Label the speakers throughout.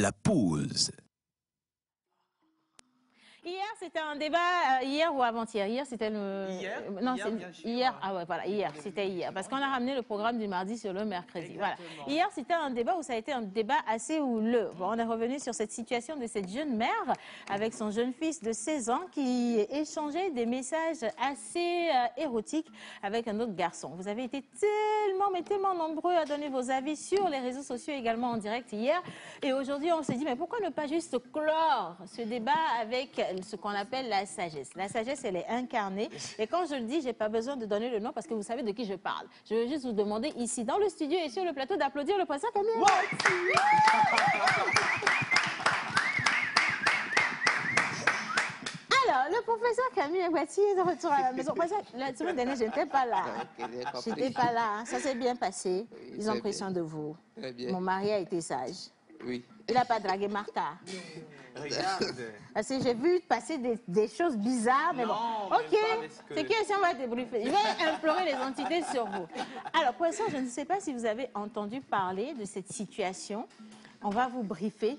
Speaker 1: la pause.
Speaker 2: Hier, c'était un débat, hier ou avant-hier. Hier, c'était le...
Speaker 3: Hier.
Speaker 2: Non,
Speaker 3: hier, bien sûr.
Speaker 2: hier. Ah ouais, voilà, hier, c'était hier. Parce qu'on a ramené le programme du mardi sur le mercredi.
Speaker 3: Exactement.
Speaker 2: Voilà. Hier, c'était un débat où ça a été un débat assez houleux. Bon, on est revenu sur cette situation de cette jeune mère avec son jeune fils de 16 ans qui échangeait des messages assez érotiques avec un autre garçon. Vous avez été tellement, mais tellement nombreux à donner vos avis sur les réseaux sociaux également en direct hier. Et aujourd'hui, on se dit, mais pourquoi ne pas juste clore ce débat avec ce qu'on appelle la sagesse. La sagesse, elle est incarnée. Et quand je le dis, je n'ai pas besoin de donner le nom parce que vous savez de qui je parle. Je veux juste vous demander ici, dans le studio et sur le plateau, d'applaudir le professeur Camille. Alors, le professeur Camille Aguati est de retour à la maison. La semaine dernière, je n'étais pas là. Je n'étais pas là. Ça s'est bien passé. Ils ont pris soin de vous. Mon mari a été sage.
Speaker 4: Oui.
Speaker 2: Il n'a pas dragué Martha.
Speaker 3: Regarde.
Speaker 2: Parce que j'ai vu passer des choses bizarres, mais
Speaker 3: Non,
Speaker 2: bon.
Speaker 3: même
Speaker 2: Ok,
Speaker 3: pas avec ce que-
Speaker 2: c'est qui si on va débriefer. Je vais implorer les entités sur vous. Alors, professeur, je ne sais pas si vous avez entendu parler de cette situation. On va vous briefer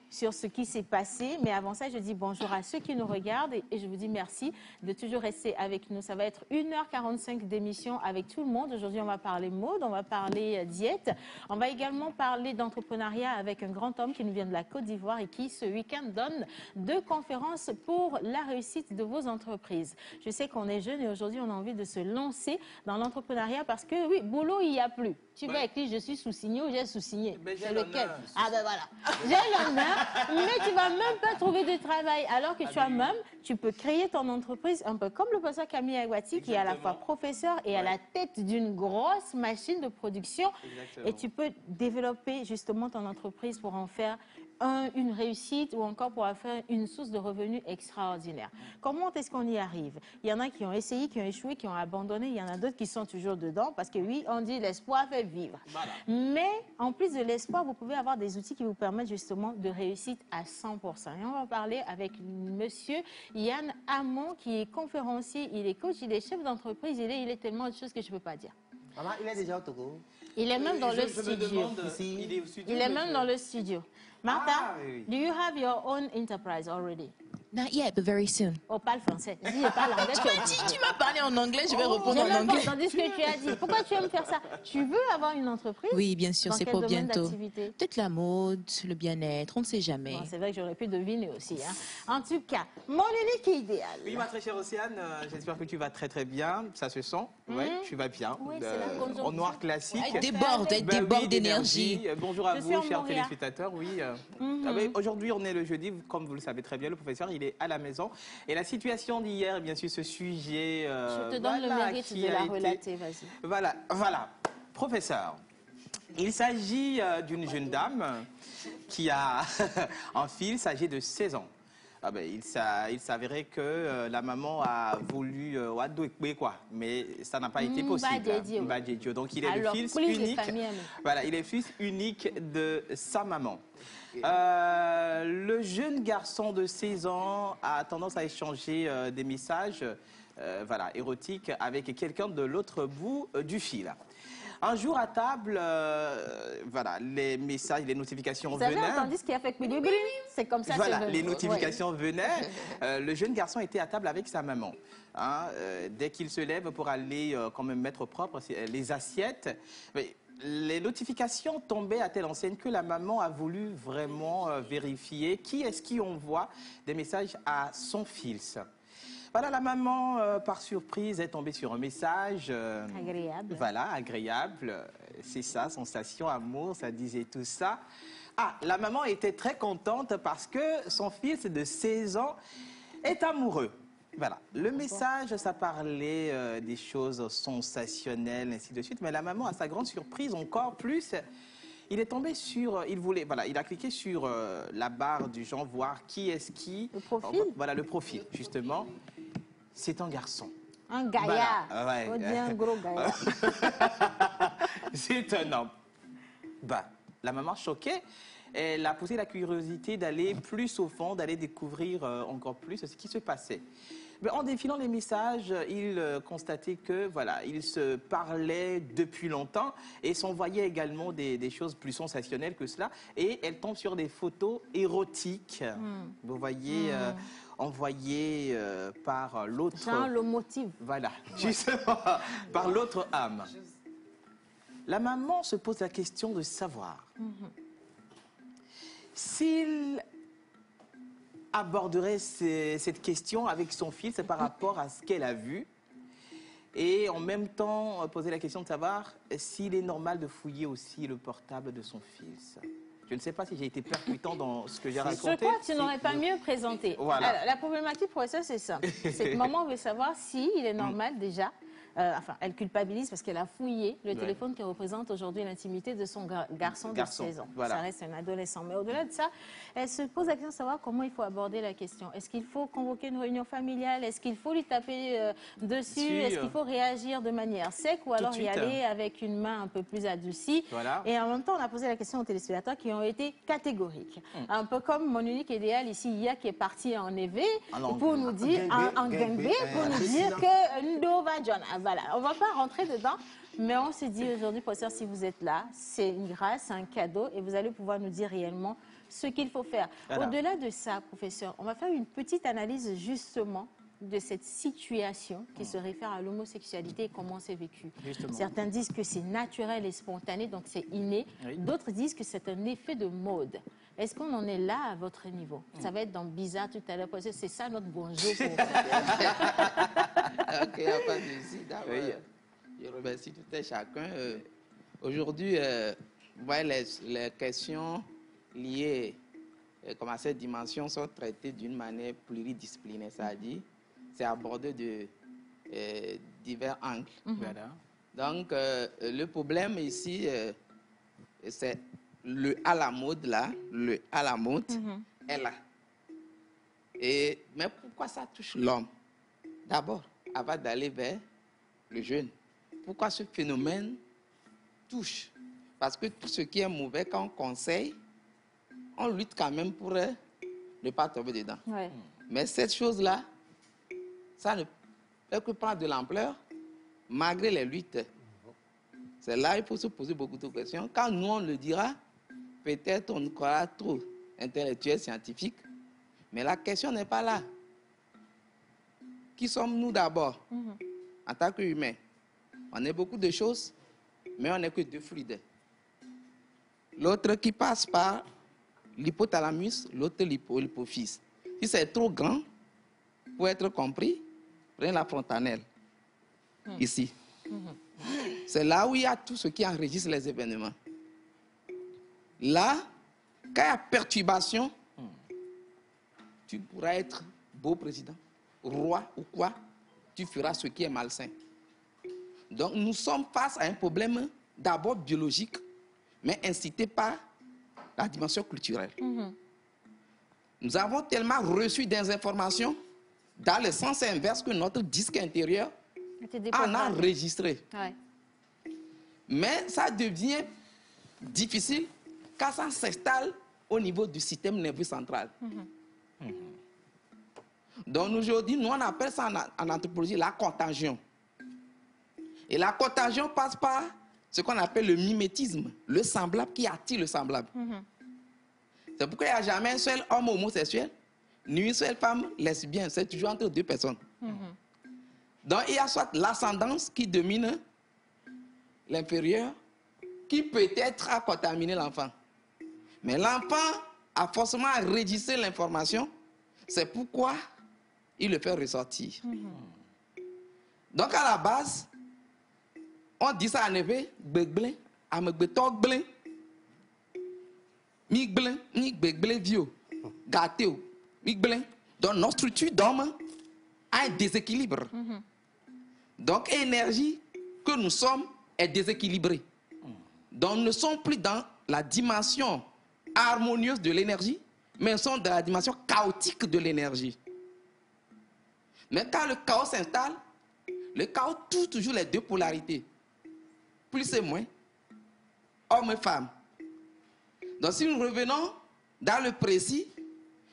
Speaker 2: sur ce qui s'est passé. Mais avant ça, je dis bonjour à ceux qui nous regardent et je vous dis merci de toujours rester avec nous. Ça va être 1h45 d'émission avec tout le monde. Aujourd'hui, on va parler mode, on va parler diète. On va également parler d'entrepreneuriat avec un grand homme qui nous vient de la Côte d'Ivoire et qui, ce week-end, donne 2 conférences pour la réussite de vos entreprises. Je sais qu'on est jeunes et aujourd'hui, on a envie de se lancer dans l'entrepreneuriat parce que, oui, boulot, il n'y a plus. Tu vas écrire, je suis sous-signé ou j'ai sous-signé. C'est lequel? Ah ben voilà. J'ai l'honneur, mais tu vas même pas trouver de travail. Alors que toi-même, tu peux créer ton entreprise un peu comme le professeur Camille Aguati qui est à la fois professeur et à la tête d'une grosse machine de production.
Speaker 3: Exactement.
Speaker 2: Et tu peux développer justement ton entreprise pour en faire une réussite ou encore pour en faire une source de revenus extraordinaire. Comment est-ce qu'on y arrive? Il y en a qui ont essayé, qui ont échoué, qui ont abandonné. Il y en a d'autres qui sont toujours dedans parce que oui, on dit l'espoir fait vivre.
Speaker 3: Voilà.
Speaker 2: Mais en plus de l'espoir, vous pouvez avoir des outils qui vous permettent justement de réussite à 100%. Et on va parler avec monsieur Yann Hamon qui est conférencier, il est coach, il est chef d'entreprise, il est tellement de choses que je ne peux pas dire.
Speaker 5: Maman, il est déjà au Togo.
Speaker 2: Il est même dans le
Speaker 3: Je me
Speaker 2: studio.
Speaker 3: demande,
Speaker 5: Ici.
Speaker 3: il est au studio.
Speaker 2: Il est
Speaker 3: mais
Speaker 2: même
Speaker 3: je-
Speaker 2: dans le studio. Martha,
Speaker 3: Ah, oui.
Speaker 2: do you have your own enterprise already?
Speaker 6: Not yet, but very soon.
Speaker 2: Oh, parle français. Dis, parle anglais.
Speaker 6: Tu m'as parlé en anglais, je vais répondre
Speaker 2: J'ai
Speaker 6: en
Speaker 2: même pas
Speaker 6: anglais.
Speaker 2: entendu ce que tu as dit. Pourquoi tu aimes faire ça? Tu veux avoir une entreprise?
Speaker 6: Oui, bien sûr,
Speaker 2: Dans
Speaker 6: c'est
Speaker 2: quel
Speaker 6: pour
Speaker 2: domaine
Speaker 6: bientôt.
Speaker 2: d'activité?
Speaker 6: Peut-être la mode, le bien-être, on ne sait jamais.
Speaker 2: Bon, c'est vrai que j'aurais pu deviner aussi. Hein. En tout cas, mon unique idéal.
Speaker 3: Oui, ma très chère Océane, j'espère que tu vas très très bien. Ça se sent. Ouais, tu vas bien.
Speaker 2: Oui, c'est la conjoncture.
Speaker 3: En noir classique.
Speaker 6: Elle déborde, elle
Speaker 3: Ben oui,
Speaker 6: déborde d'énergie.
Speaker 3: Bonjour à
Speaker 2: Je suis
Speaker 3: vous,
Speaker 2: en
Speaker 3: chers
Speaker 2: Montréal.
Speaker 3: téléspectateurs. Oui. Ah oui, aujourd'hui, on est le jeudi, comme vous le savez très bien. Le professeur, il est à la maison. Et la situation d'hier, bien sûr, ce sujet.
Speaker 2: Je te donne le mérite de la relater, vas-y.
Speaker 3: Voilà. Professeur, il s'agit d'une jeune dame qui a un fils âgé de 16 ans. Ah ben, il s'avérait que la maman a voulu quoi, mais ça n'a pas été possible. Mbadjedio. Donc il est
Speaker 2: Alors,
Speaker 3: le fils
Speaker 2: plus de
Speaker 3: unique.
Speaker 2: famille, mais-
Speaker 3: Voilà, il est le fils unique de sa maman. Le jeune garçon de 16 ans a tendance à échanger des messages érotiques avec quelqu'un de l'autre bout du fil. Un jour à table, les messages, les notifications
Speaker 2: Vous avez
Speaker 3: venaient.
Speaker 2: entendu ce qui a fait que c'est comme ça
Speaker 3: Voilà,
Speaker 2: c'est venu.
Speaker 3: les notifications venaient. Le jeune garçon était à table avec sa maman. Hein, dès qu'il se lève pour aller quand même mettre propre les assiettes, mais les notifications tombaient à telle enseigne que la maman a voulu vraiment vérifier qui est-ce qui envoie des messages à son fils. Voilà, la maman, par surprise, est tombée sur un message.
Speaker 2: Agréable.
Speaker 3: Voilà, agréable. C'est ça, sensation, amour, ça disait tout ça. Ah, la maman était très contente parce que son fils de 16 ans est amoureux. Voilà, le message, ça parlait des choses sensationnelles, ainsi de suite. Mais la maman, à sa grande surprise, encore plus, il est tombé sur, il a cliqué sur la barre du genre voir qui est-ce qui.
Speaker 2: Le profil.
Speaker 3: Voilà, le profil, justement. C'est un garçon.
Speaker 2: Un gaillard.
Speaker 3: Voilà, ouais.
Speaker 2: On dit un gros gaillard.
Speaker 3: C'est un homme. La maman choquée, elle a poussé la curiosité d'aller plus au fond, d'aller découvrir encore plus ce qui se passait. Mais en défilant les messages, il constatait que voilà, ils se parlaient depuis longtemps et s'envoyaient également des choses plus sensationnelles que cela. Et elle tombe sur des photos érotiques. Vous voyez, envoyées par l'autre.
Speaker 2: Genre le motif.
Speaker 3: Voilà, justement, par l'autre âme. La maman se pose la question de savoir s'il aborderait cette question avec son fils par rapport à ce qu'elle a vu et en même temps poser la question de savoir s'il est normal de fouiller aussi le portable de son fils. Je ne sais pas si j'ai été percutant dans ce que j'ai raconté.
Speaker 2: Je crois que tu n'aurais pas mieux présenté.
Speaker 3: Voilà.
Speaker 2: Alors, la problématique, professeur, c'est ça. Cette maman veut savoir s'il est normal déjà. Enfin, elle culpabilise parce qu'elle a fouillé le téléphone qui représente aujourd'hui l'intimité de son garçon de 16 ans.
Speaker 3: Voilà.
Speaker 2: Ça reste un adolescent. Mais au-delà de ça, elle se pose la question de savoir comment il faut aborder la question. Est-ce qu'il faut convoquer une réunion familiale? Est-ce qu'il faut lui taper dessus? Est-ce qu'il faut réagir de manière sec ou alors y aller avec une main un peu plus adoucie?
Speaker 3: Voilà.
Speaker 2: Et en même temps, on a posé la question aux téléspectateurs qui ont été catégoriques. Un peu comme mon unique idéal ici, Ia, qui est parti en EV pour nous dire, en Gengbe, pour nous dire que Ndova John. Voilà, on ne va pas rentrer dedans, mais on s'est dit aujourd'hui, professeur, si vous êtes là, c'est une grâce, c'est un cadeau, et vous allez pouvoir nous dire réellement ce qu'il faut faire.
Speaker 3: Voilà.
Speaker 2: Au-delà de ça, professeur, on va faire une petite analyse justement de cette situation qui se réfère à l'homosexualité et comment c'est vécu.
Speaker 3: Justement.
Speaker 2: Certains disent que c'est naturel et spontané, donc c'est inné.
Speaker 3: Oui.
Speaker 2: D'autres disent que c'est un effet de mode. Est-ce qu'on en est là à votre niveau? Ça va être dans Bizarre tout à l'heure, parce que c'est ça notre bonjour.
Speaker 1: Ok, il n'y a pas de souci. D'abord, je remercie tout et chacun. Aujourd'hui, vous voyez, les questions liées comme à cette dimension sont traitées d'une manière pluridisciplinaire, c'est-à-dire c'est abordé de divers angles.
Speaker 3: Voilà.
Speaker 1: Donc, le problème ici, c'est le à la mode, là, le à la mode est là. Mais pourquoi ça touche l'homme? D'abord, avant d'aller vers le jeune, pourquoi ce phénomène touche? Parce que tout ce qui est mauvais, quand on conseille, on lutte quand même pour ne pas tomber dedans.
Speaker 2: Ouais.
Speaker 1: Mais cette chose-là, ça ne peut que prendre de l'ampleur malgré les luttes. C'est là qu'il faut se poser beaucoup de questions. Quand nous, on le dira, peut-être on nous croira trop intellectuel, scientifique, mais la question n'est pas là. Qui sommes-nous d'abord en tant qu'humains? On est beaucoup de choses, mais on n'est que deux fluides. L'autre qui passe par l'hypothalamus, l'autre l'hypophyse. Si c'est trop grand pour être compris, prenez la fontanelle, ici. C'est là où il y a tout ce qui enregistre les événements. Là, quand il y a perturbation, tu pourras être beau président, roi ou quoi, tu feras ce qui est malsain. Donc nous sommes face à un problème d'abord biologique, mais incité par la dimension culturelle. Nous avons tellement reçu des informations dans le sens inverse que notre disque intérieur en a enregistré.
Speaker 2: Ouais.
Speaker 1: Mais ça devient difficile quand ça s'installe au niveau du système nerveux central. Donc aujourd'hui, nous on appelle ça en anthropologie la contagion. Et la contagion passe par ce qu'on appelle le mimétisme, le semblable qui attire le semblable. C'est pourquoi il n'y a jamais un seul homme homosexuel, ni une seule femme lesbienne, c'est toujours entre deux personnes. Donc il y a soit l'ascendance qui domine l'inférieur, qui peut-être a contaminé l'enfant. Mais l'enfant a forcément enregistré l'information, c'est pourquoi il le fait ressortir. Donc à la base, on dit ça en effet, begblin, amegbetok blin, migblin, migbeglin vieux, gâté, migblin. Donc notre structure d'homme a un déséquilibre. Donc l'énergie que nous sommes est déséquilibrée. Donc nous ne sommes plus dans la dimension harmonieuse de l'énergie, mais nous sommes dans la dimension chaotique de l'énergie. Mais quand le chaos s'installe, le chaos touche toujours les deux polarités. Plus et moins, homme et femme. Donc si nous revenons dans le précis,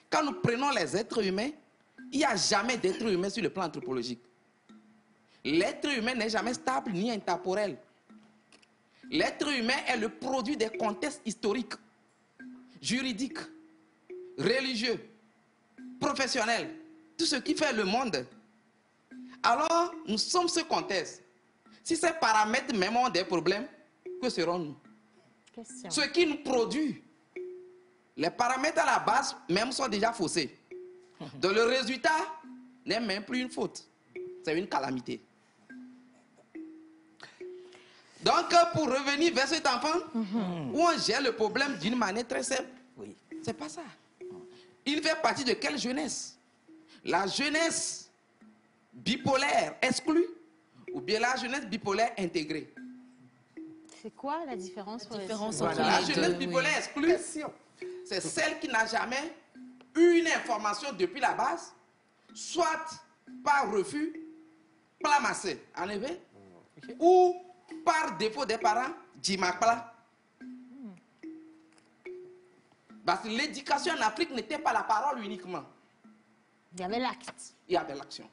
Speaker 1: quand nous prenons les êtres humains, il n'y a jamais d'être humain sur le plan anthropologique. L'être humain n'est jamais stable ni intemporel. L'être humain est le produit des contextes historiques, juridiques, religieux, professionnels, tout ce qui fait le monde. Alors, nous sommes ce contexte. Si ces paramètres même ont des problèmes, que serons-nous?
Speaker 2: Question.
Speaker 1: Ce qui nous produit, les paramètres à la base même sont déjà faussés. Donc le résultat n'est même plus une faute, c'est une calamité. Donc pour revenir vers cet enfant, où on gère le problème d'une manière très simple,
Speaker 3: Oui.
Speaker 1: c'est pas ça. Il fait partie de quelle jeunesse? La jeunesse bipolaire exclue ou bien la jeunesse bipolaire intégrée?
Speaker 2: C'est quoi la différence pour les
Speaker 6: différence
Speaker 2: deux?
Speaker 6: entre
Speaker 1: La
Speaker 6: les
Speaker 1: jeunesse
Speaker 6: deux, oui.
Speaker 1: bipolaire exclue, c'est celle qui n'a jamais eu une information depuis la base, soit par refus, plamassé, en effet, ou par défaut des parents, djimakpla. Parce que l'éducation en Afrique n'était pas la parole uniquement,
Speaker 2: Il y avait l'acte.
Speaker 1: il y avait l'action.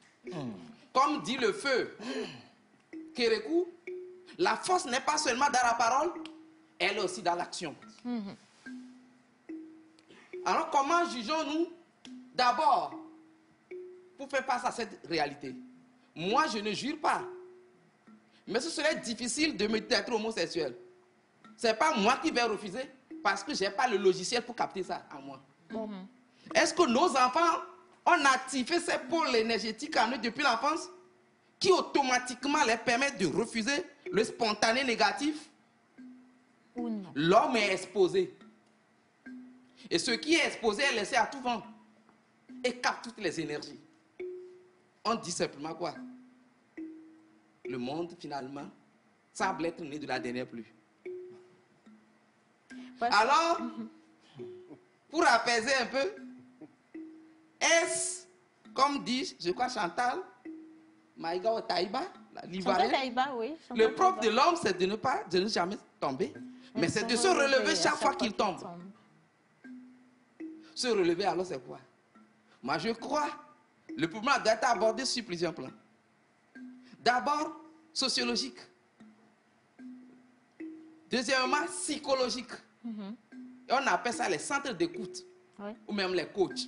Speaker 1: Comme dit le feu Kérékou, la force n'est pas seulement dans la parole, elle est aussi dans l'action. Alors comment jugeons-nous? D'abord, pour faire face à cette réalité, moi je ne jure pas, mais ce serait difficile de me d'être homosexuel. Ce n'est pas moi qui vais refuser parce que je n'ai pas le logiciel pour capter ça en moi. Est-ce que nos enfants ont activé ces pôles énergétiques en eux depuis l'enfance qui automatiquement les permettent de refuser le spontané négatif?
Speaker 2: Ou non?
Speaker 1: L'homme est exposé. Et ce qui est exposé est laissé à tout vent et capte toutes les énergies. On dit simplement quoi? Le monde, finalement, semble être né de la dernière pluie.
Speaker 2: Parce-
Speaker 1: Alors, pour apaiser un peu, est-ce, comme dit, je crois, Chantal, Maïga Taïba,
Speaker 2: Chantal
Speaker 1: l'Ivoirienne,
Speaker 2: Taïba, oui. Chantal
Speaker 1: le propre de
Speaker 2: Taïba.
Speaker 1: l'homme, c'est de ne jamais tomber, mais c'est de se relever chaque fois qu'il tombe. Se relever, alors c'est quoi? Moi, je crois, le problème doit être abordé sur plusieurs plans. D'abord, sociologique. Deuxièmement, psychologique. Et on appelle ça les centres d'écoute,
Speaker 2: Oui.
Speaker 1: ou même les coachs,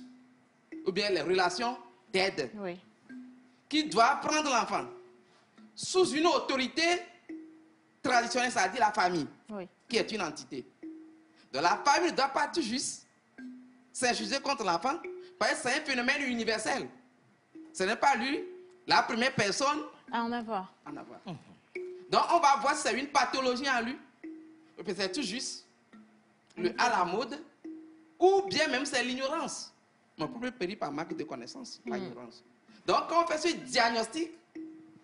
Speaker 1: ou bien les relations d'aide,
Speaker 2: Oui.
Speaker 1: qui doivent prendre l'enfant sous une autorité traditionnelle, c'est-à-dire la famille,
Speaker 2: Oui.
Speaker 1: qui est une entité. Donc la famille ne doit pas tout juste s'injuger contre l'enfant, parce que c'est un phénomène universel. Ce n'est pas lui, la première personne
Speaker 2: À en avoir.
Speaker 1: à en avoir. Donc on va voir si c'est une pathologie en lui, ou bien c'est tout juste le à la mode, ou bien même c'est l'ignorance. Mon premier péri par manque de connaissance, par ignorance. Donc quand on fait ce diagnostic,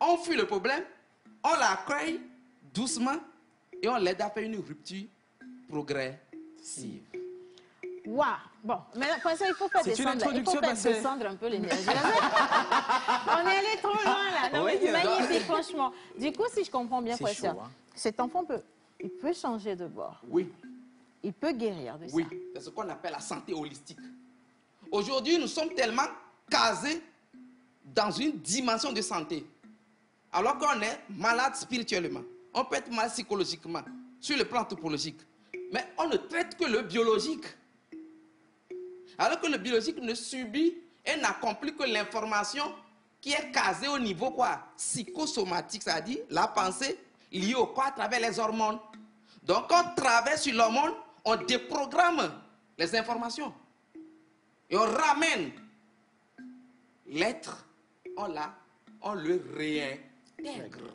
Speaker 1: on fuit le problème, on l'accueille doucement et on l'aide à faire une rupture progressive.
Speaker 2: Waouh! Bon, maintenant, pour ça, il faut faire
Speaker 3: C'est une
Speaker 2: descendre, il faut
Speaker 3: introduction
Speaker 2: faire
Speaker 3: passée.
Speaker 2: descendre un peu l'énergie. On est allé trop loin, là. Non, mais
Speaker 3: Oui,
Speaker 2: c'est magnifique, franchement. Du coup, si je comprends bien,
Speaker 3: C'est
Speaker 2: professeur,
Speaker 3: chaud, hein.
Speaker 2: cet enfant il peut changer de bord.
Speaker 1: Oui,
Speaker 2: Il peut guérir de
Speaker 1: oui,
Speaker 2: ça.
Speaker 1: c'est ce qu'on appelle la santé holistique. Aujourd'hui, nous sommes tellement casés dans une dimension de santé. Alors qu'on est malade spirituellement, on peut être malade psychologiquement, sur le plan anthropologique. Mais on ne traite que le biologique. Alors que le biologique ne subit et n'accomplit que l'information qui est casée au niveau quoi? Psychosomatique, c'est-à-dire la pensée liée au corps à travers les hormones. Donc quand on travaille sur l'hormone, on déprogramme les informations. Et on ramène l'être, on le réintègre.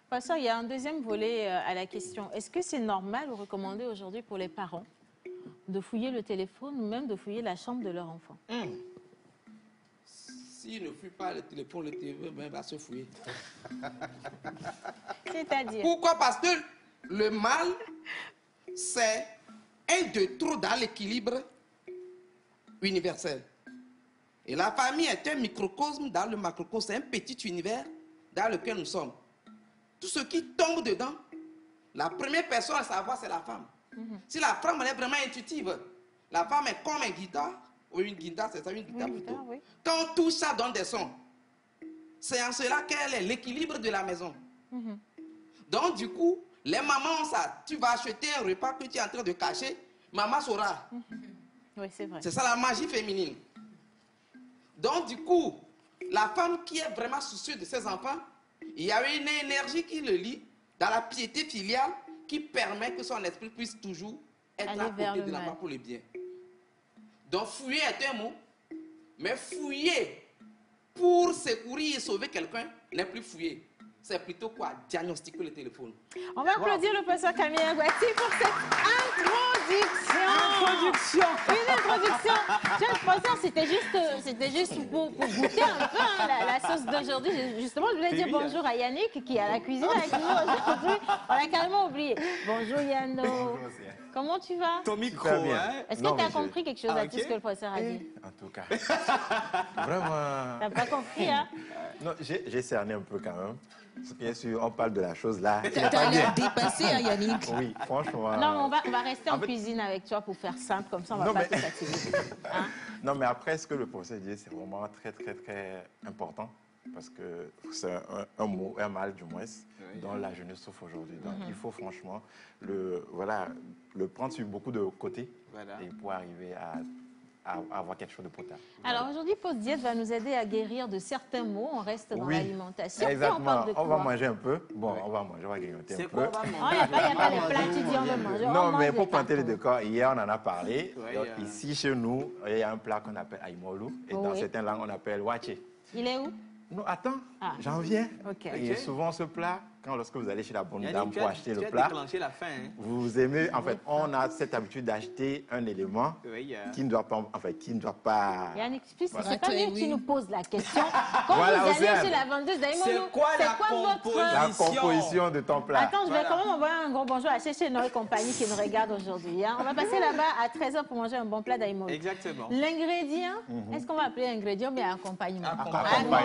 Speaker 2: Professeur, il y a un deuxième volet à la question. Est-ce que c'est normal ou recommandé aujourd'hui pour les parents de fouiller le téléphone ou même de fouiller la chambre de leur enfant?
Speaker 1: S'il ne fouille pas le téléphone va se fouiller.
Speaker 2: C'est-à-dire?
Speaker 1: Pourquoi? Parce que le mal, c'est un de trop dans l'équilibre universel. Et la famille est un microcosme dans le macrocosme, c'est un petit univers dans lequel nous sommes. Tout ce qui tombe dedans, la première personne à savoir, c'est la femme. Si la femme elle est vraiment intuitive, la femme est comme un guitare Oui, une guitare, c'est ça, une guitare
Speaker 2: Oui,
Speaker 1: plutôt.
Speaker 2: oui.
Speaker 1: Quand tout ça donne des sons, c'est en cela qu'elle est l'équilibre de la maison. Donc, du coup, les mamans ont ça. Tu vas acheter un repas que tu es en train de cacher, maman saura.
Speaker 2: Oui, c'est vrai.
Speaker 1: C'est ça la magie féminine. Donc, du coup, la femme qui est vraiment soucieuse de ses enfants, il y a une énergie qui le lie dans la piété filiale qui permet que son esprit puisse toujours être
Speaker 2: Aller
Speaker 1: à
Speaker 2: vers
Speaker 1: côté
Speaker 2: le
Speaker 1: de l'enfant
Speaker 2: mal.
Speaker 1: pour le bien. Donc, fouiller est un mot, mais fouiller pour secourir et sauver quelqu'un n'est plus fouiller. C'est plutôt quoi? Diagnostiquer le téléphone.
Speaker 2: On va applaudir le professeur Camille Ngouati pour cette introduction. Une introduction. Cher professeur, c'était juste pour goûter un peu hein, la sauce d'aujourd'hui. Justement, je voulais dire bonjour à Yannick qui est à la cuisine avec nous aujourd'hui. On l'a carrément oublié. Bonjour Yanno. Comment tu vas?
Speaker 3: Ton micro,
Speaker 4: Super bien.
Speaker 3: hein?
Speaker 2: Est-ce que tu as compris quelque chose à tout ce que le professeur a dit?
Speaker 4: En tout cas. Vraiment.
Speaker 2: T'as pas compris, hein?
Speaker 4: Non, j'ai cerné un peu quand même. Bien sûr, on parle de la chose là.
Speaker 6: T'as l'air dépassé, hein, Yannick.
Speaker 4: Oui, franchement.
Speaker 2: Non, mais on va rester en
Speaker 4: fait-
Speaker 2: cuisine avec toi pour faire simple, comme ça on va
Speaker 4: Non,
Speaker 2: pas
Speaker 4: mais-
Speaker 2: te fatiguer. Hein?
Speaker 4: Non, mais après, ce que le professeur dit, c'est vraiment très, très, très important. Parce que c'est un mot, un mal du moins, dont la jeunesse souffre aujourd'hui. Donc, il faut franchement le prendre sur beaucoup de côtés
Speaker 3: Voilà.
Speaker 4: et pour arriver à avoir quelque chose de potable.
Speaker 2: Alors aujourd'hui, Pause Diète va nous aider à guérir de certains maux. On reste dans
Speaker 4: Oui,
Speaker 2: l'alimentation. Puis on
Speaker 4: exactement.
Speaker 2: parle de
Speaker 4: On va
Speaker 2: quoi?
Speaker 4: manger un peu. Bon, on va manger, on va grignoter un
Speaker 3: C'est
Speaker 4: peu.
Speaker 3: quoi, on va
Speaker 2: Oh,
Speaker 3: manger?
Speaker 2: il n'y a pas les plats, tu dis on veut manger. on
Speaker 4: Non,
Speaker 2: mange
Speaker 4: mais
Speaker 2: les
Speaker 4: pour planter les
Speaker 2: tacos.
Speaker 4: décors, hier on en a parlé.
Speaker 3: Ouais,
Speaker 4: Donc, ici chez nous, il y a un plat qu'on appelle aimolu et dans
Speaker 2: Oui.
Speaker 4: certaines langues on appelle wache.
Speaker 2: Il est où?
Speaker 4: Non, attends,
Speaker 2: Ah.
Speaker 4: j'en viens.
Speaker 2: Ok.
Speaker 4: Et souvent ce plat, lorsque vous allez chez la bonne
Speaker 3: Yannick,
Speaker 4: dame
Speaker 3: tu
Speaker 4: pour
Speaker 3: as-
Speaker 4: acheter
Speaker 3: tu
Speaker 4: le
Speaker 3: as
Speaker 4: plat,
Speaker 3: déclenché la faim, hein?
Speaker 4: vous aimez, en fait, on a cette habitude d'acheter un élément
Speaker 3: Oui,
Speaker 4: qui ne doit pas, qui ne doit pas.
Speaker 2: Yannick, c'est
Speaker 6: Voilà.
Speaker 2: pas mieux que tu
Speaker 6: Oui.
Speaker 2: nous poses la question. Quand
Speaker 4: Voilà,
Speaker 2: vous allez
Speaker 4: Océane.
Speaker 2: chez la vendeuse d'Aïmolo,
Speaker 3: C'est quoi la
Speaker 2: votre...
Speaker 4: La
Speaker 3: composition?
Speaker 4: composition de ton plat.
Speaker 2: Attends, je vais
Speaker 3: Voilà.
Speaker 2: quand même envoyer un gros bonjour à Chéché Noël et compagnie qui nous regarde aujourd'hui. Hein. On va passer là-bas à 13h pour manger un bon plat d'Aïmolo.
Speaker 3: Exactement.
Speaker 2: L'ingrédient, est-ce qu'on va appeler ingrédient ou bien accompagnement?
Speaker 4: Accompagnement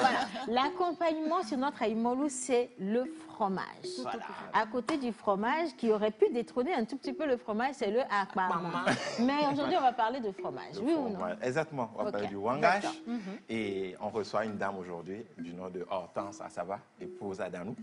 Speaker 2: Voilà. L'accompagnement sur notre aïmolu, c'est le fromage.
Speaker 3: Voilà.
Speaker 2: À côté du fromage, qui aurait pu détrôner un tout petit peu le fromage, c'est le akbama. Mais aujourd'hui, on va parler de fromage, oui ou non?
Speaker 4: Ouais, exactement, on va
Speaker 2: Ok.
Speaker 4: parler du wangash.
Speaker 3: D'accord.
Speaker 4: Et on reçoit une dame aujourd'hui du nom de Hortense Assaba, épouse Adanou,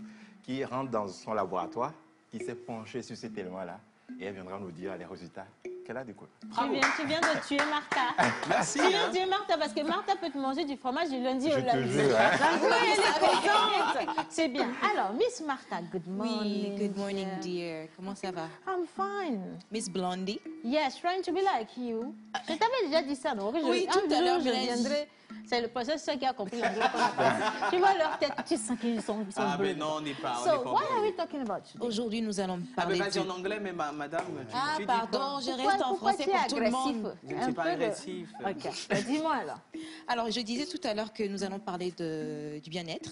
Speaker 4: qui rentre dans son laboratoire, qui s'est penchée sur cet élément-là. Et elle viendra nous dire les résultats qu'elle a découverts.
Speaker 2: Tu viens de tuer Martha.
Speaker 3: Merci.
Speaker 2: Tu viens
Speaker 3: hein.
Speaker 2: de tuer Martha parce que Martha peut te manger du fromage du lundi au
Speaker 4: Je te
Speaker 2: lundi.
Speaker 4: jure, hein.
Speaker 2: Donc, oui, elle est contente. C'est bien. Alors, Miss Martha, good morning.
Speaker 6: Oui, good morning, dear. Comment ça va?
Speaker 2: I'm fine.
Speaker 6: Miss Blondie?
Speaker 2: Yes, trying to be like you. Je t'avais déjà dit ça, non?
Speaker 6: Oui,
Speaker 2: Un
Speaker 6: tout à
Speaker 2: jour,
Speaker 6: l'heure,
Speaker 2: je
Speaker 6: je l'ai
Speaker 2: viendrai. C'est le professeur qui a compris l'anglais qu'on appelle. Tu vois leur tête, tu sens qu'ils sont
Speaker 3: Ah,
Speaker 2: bleus.
Speaker 3: mais non, on n'est pas. on
Speaker 2: So,
Speaker 3: n'est pas
Speaker 2: what are
Speaker 3: encore-
Speaker 2: we talking about today?
Speaker 6: Aujourd'hui, nous allons
Speaker 3: Ah, mais
Speaker 6: parler
Speaker 3: vas-y
Speaker 6: du...
Speaker 3: en anglais, mais madame,
Speaker 6: Ah,
Speaker 3: tu dis
Speaker 6: pardon,
Speaker 3: quoi?
Speaker 6: je reste en
Speaker 2: Pourquoi
Speaker 6: français
Speaker 2: tu es
Speaker 6: pour tout le
Speaker 2: agressif?
Speaker 6: monde.
Speaker 3: Je ne
Speaker 2: Un
Speaker 3: suis pas
Speaker 2: peu de-
Speaker 3: agressif.
Speaker 2: Ok, ben, dis-moi alors.
Speaker 6: Alors, je disais tout à l'heure que nous allons parler du bien-être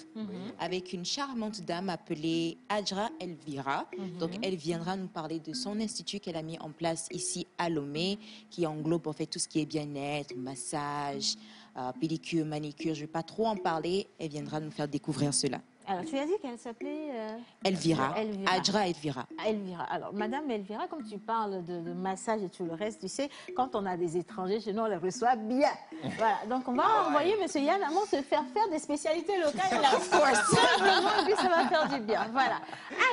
Speaker 6: avec une charmante dame appelée Adjra Elvira. Donc, elle viendra nous parler de son institut qu'elle a mis en place ici à Lomé, qui englobe en fait tout ce qui est bien-être, massage, pédicure, manicure. Je ne vais pas trop en parler. Elle viendra nous faire découvrir cela.
Speaker 2: Alors, tu as dit qu'elle s'appelait
Speaker 6: Elvira.
Speaker 2: Elvira.
Speaker 6: Adjra Elvira.
Speaker 2: Elvira. Alors, Madame Elvira, comme tu parles de massage et tout le reste, tu sais, quand on a des étrangers chez nous, on les reçoit bien. Voilà. Donc, on va envoyer M. Yann Amon se faire des spécialités locales. Là, simplement, et puis ça va faire du bien. Voilà.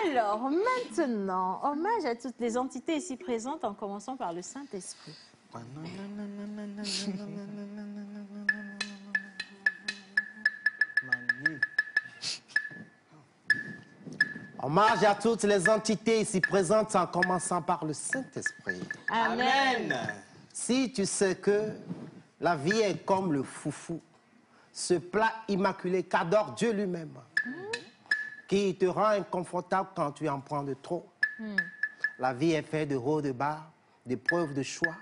Speaker 2: Alors, maintenant, hommage à toutes les entités ici présentes, en commençant par le Saint-Esprit.
Speaker 3: Manu.
Speaker 5: Hommage à toutes les entités ici présentes en commençant par le Saint-Esprit.
Speaker 2: Amen.
Speaker 5: Si tu sais que la vie est comme le foufou, ce plat immaculé qu'adore Dieu lui-même, qui te rend inconfortable quand tu en prends de trop. La vie est faite de hauts, de bas, d'épreuves, de choix.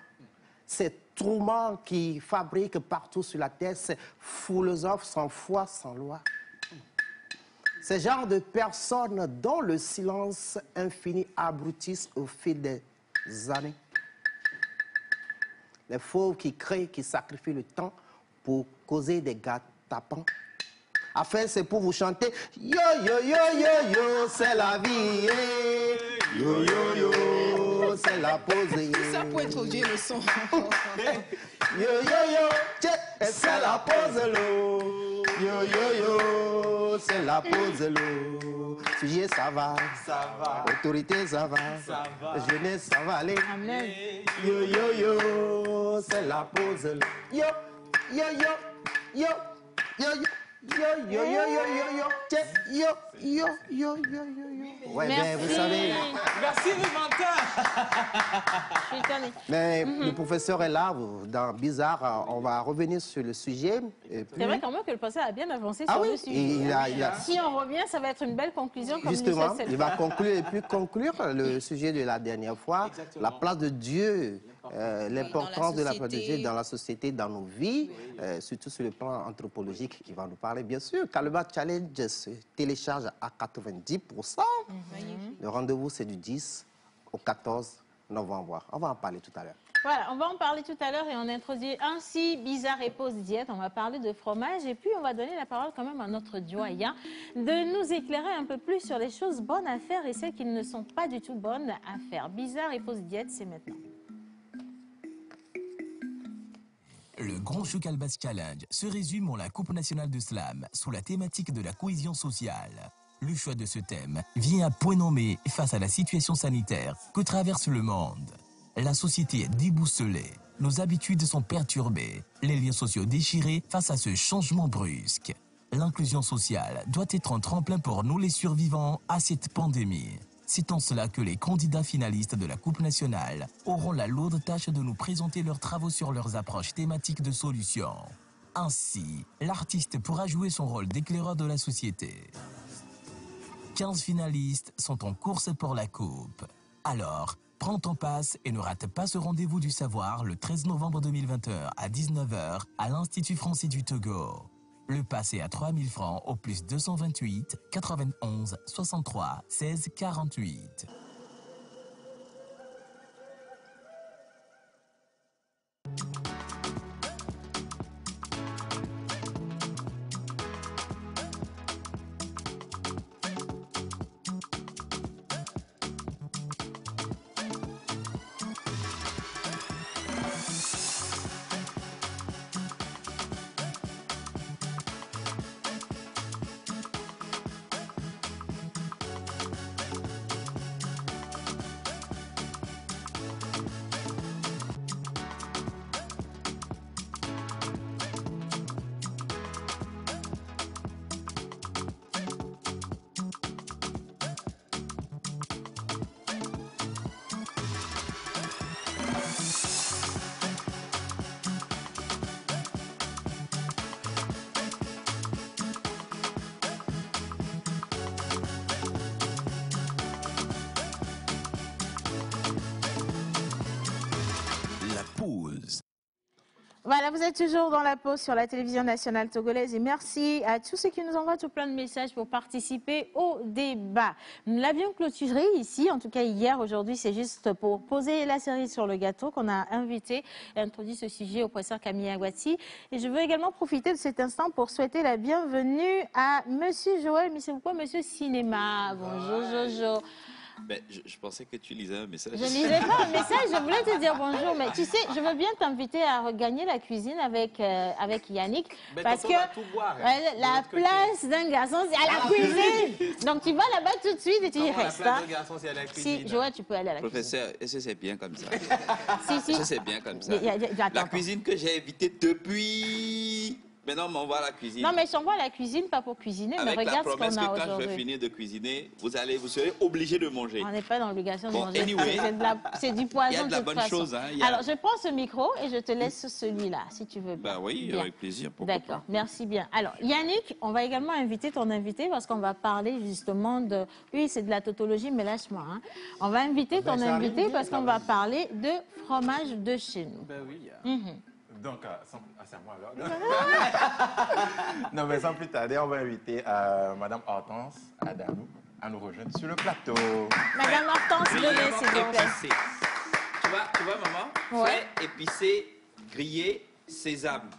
Speaker 5: Ces tourments qui fabriquent partout sur la terre, ces philosophes sans foi, sans loi. Ces genres de personnes dont le silence infini abrutisse au fil des années. Les fauves qui créent, qui sacrifient le temps pour causer des gâte-tapants. Enfin, c'est pour vous chanter yo yo yo yo yo, c'est la vie. Yo yo yo yo, c'est la pause.
Speaker 6: Ça pour introduire le son.
Speaker 5: Yo, c'est la pause, l'eau. Yo, c'est la pause, l'eau. Sujet, ça va.
Speaker 3: Ça va.
Speaker 5: Autorité, ça va.
Speaker 3: Ça va.
Speaker 5: Jeunesse, ça va aller.
Speaker 2: Amen.
Speaker 5: Yo, c'est la pause, l'eau. Yo. Ouais,
Speaker 2: Merci.
Speaker 5: ben, vous savez,
Speaker 3: Merci, Vivantin.
Speaker 2: Je suis étonnée.
Speaker 5: mais le professeur est là, dans Bizarre, on va revenir sur le sujet. Et puis,
Speaker 2: C'est vrai quand même que le professeur a bien avancé
Speaker 5: ah
Speaker 2: sur
Speaker 5: oui,
Speaker 2: le sujet.
Speaker 5: il a
Speaker 2: Si on revient, ça va être une belle conclusion comme
Speaker 5: justement,
Speaker 2: nous
Speaker 5: il va conclure et puis conclure le sujet de la dernière fois,
Speaker 3: Exactement.
Speaker 5: la place de Dieu, l'importance de la place de Dieu dans la société, dans nos vies, surtout sur le plan anthropologique qui va nous parler, bien sûr. Kaleba Challenge se télécharge à 90%. Le rendez-vous, c'est du 10 au 14 novembre. On va en parler tout à l'heure.
Speaker 2: Voilà, on va en parler tout à l'heure et on introduit ainsi Bizarre et Pause Diète. On va parler de fromage et puis on va donner la parole quand même à notre doyen de nous éclairer un peu plus sur les choses bonnes à faire et celles qui ne sont pas du tout bonnes à faire. Bizarre et Pause Diète, c'est maintenant.
Speaker 7: Le Grand Chouk Albas Challenge se résume en la Coupe nationale de slam sous la thématique de la cohésion sociale. Le choix de ce thème vient à point nommé face à la situation sanitaire que traverse le monde. La société est déboussolée, nos habitudes sont perturbées, les liens sociaux déchirés face à ce changement brusque. L'inclusion sociale doit être un tremplin pour nous les survivants à cette pandémie. C'est en cela que les candidats finalistes de la Coupe nationale auront la lourde tâche de nous présenter leurs travaux sur leurs approches thématiques de solutions. Ainsi, l'artiste pourra jouer son rôle d'éclaireur de la société. 15 finalistes sont en course pour la Coupe. Alors, prends ton passe et ne rate pas ce rendez-vous du savoir le 13 novembre 2021 à 19h à l'Institut français du Togo. Le pass est à 3 000 francs au plus 228 91 63 16 48.
Speaker 2: Voilà, vous êtes toujours dans la pause sur la télévision nationale togolaise et merci à tous ceux qui nous envoient tout plein de messages pour participer au débat. Nous l'avions clôturé ici, en tout cas hier, aujourd'hui, c'est juste pour poser la cerise sur le gâteau qu'on a invité et introduit ce sujet au professeur Camille Agouati. Et je veux également profiter de cet instant pour souhaiter la bienvenue à Monsieur Joël, mais c'est pourquoi Monsieur Cinéma. Bonjour Jojo.
Speaker 8: Ben, je pensais que tu lisais un message.
Speaker 2: Je ne lisais pas un message, je voulais te dire bonjour, mais tu sais, je veux bien t'inviter à regagner la cuisine avec Yannick,
Speaker 3: Mais
Speaker 2: parce
Speaker 3: tonton
Speaker 2: que
Speaker 3: va tout boire, hein,
Speaker 2: ouais,
Speaker 3: de
Speaker 2: la
Speaker 3: l'autre côté.
Speaker 2: place d'un garçon, c'est à la cuisine. Donc tu vas là-bas tout de suite et tu y
Speaker 3: Comment la
Speaker 2: restes.
Speaker 3: place
Speaker 2: Hein.
Speaker 3: de garçon, c'est à la cuisine.
Speaker 2: Si, Joël, tu peux aller à la cuisine.
Speaker 8: Professeur, est-ce que c'est bien comme ça?
Speaker 2: Si, si.
Speaker 8: Est-ce que c'est bien comme ça?
Speaker 2: Attends,
Speaker 8: La
Speaker 2: attends.
Speaker 8: cuisine que j'ai évitée depuis... Maintenant, on m'envoie à la cuisine.
Speaker 2: Non, mais je t'envoie à la cuisine, pas pour cuisiner, mais
Speaker 8: Avec la
Speaker 2: regarde ce
Speaker 8: promesse
Speaker 2: qu'on
Speaker 8: que
Speaker 2: a
Speaker 8: quand je vais
Speaker 2: aujourd'hui.
Speaker 8: finir de cuisiner, vous serez obligé de manger.
Speaker 2: On n'est pas dans l'obligation de
Speaker 8: Bon,
Speaker 2: manger.
Speaker 8: anyway,
Speaker 2: C'est du poison
Speaker 8: il y a de la
Speaker 2: toute
Speaker 8: bonne
Speaker 2: façon.
Speaker 8: chose, hein,
Speaker 2: Alors, je prends ce micro et je te laisse celui-là, si tu veux bien.
Speaker 8: Bah oui,
Speaker 2: Bien.
Speaker 8: avec plaisir. Pourquoi
Speaker 2: D'accord,
Speaker 8: pas.
Speaker 2: merci bien. Alors, Yannick, on va également inviter ton invité parce qu'on va parler justement de... Oui, c'est de la tautologie, mais lâche-moi. Hein. On va inviter ton
Speaker 5: ça arrive
Speaker 2: invité
Speaker 5: bien,
Speaker 2: parce
Speaker 5: ça
Speaker 2: qu'on
Speaker 5: va.
Speaker 2: va parler de fromage de chez nous.
Speaker 3: Ben oui.
Speaker 4: Donc, c'est à moi alors. Non, mais sans plus tarder, on va inviter Madame Hortense Adamou à nous rejoindre sur le plateau.
Speaker 2: Madame Hortense, venez, s'il vous plaît.
Speaker 8: Épicé. Tu vois, maman?
Speaker 2: Ouais.
Speaker 8: Fait épicé, grillé, sésame.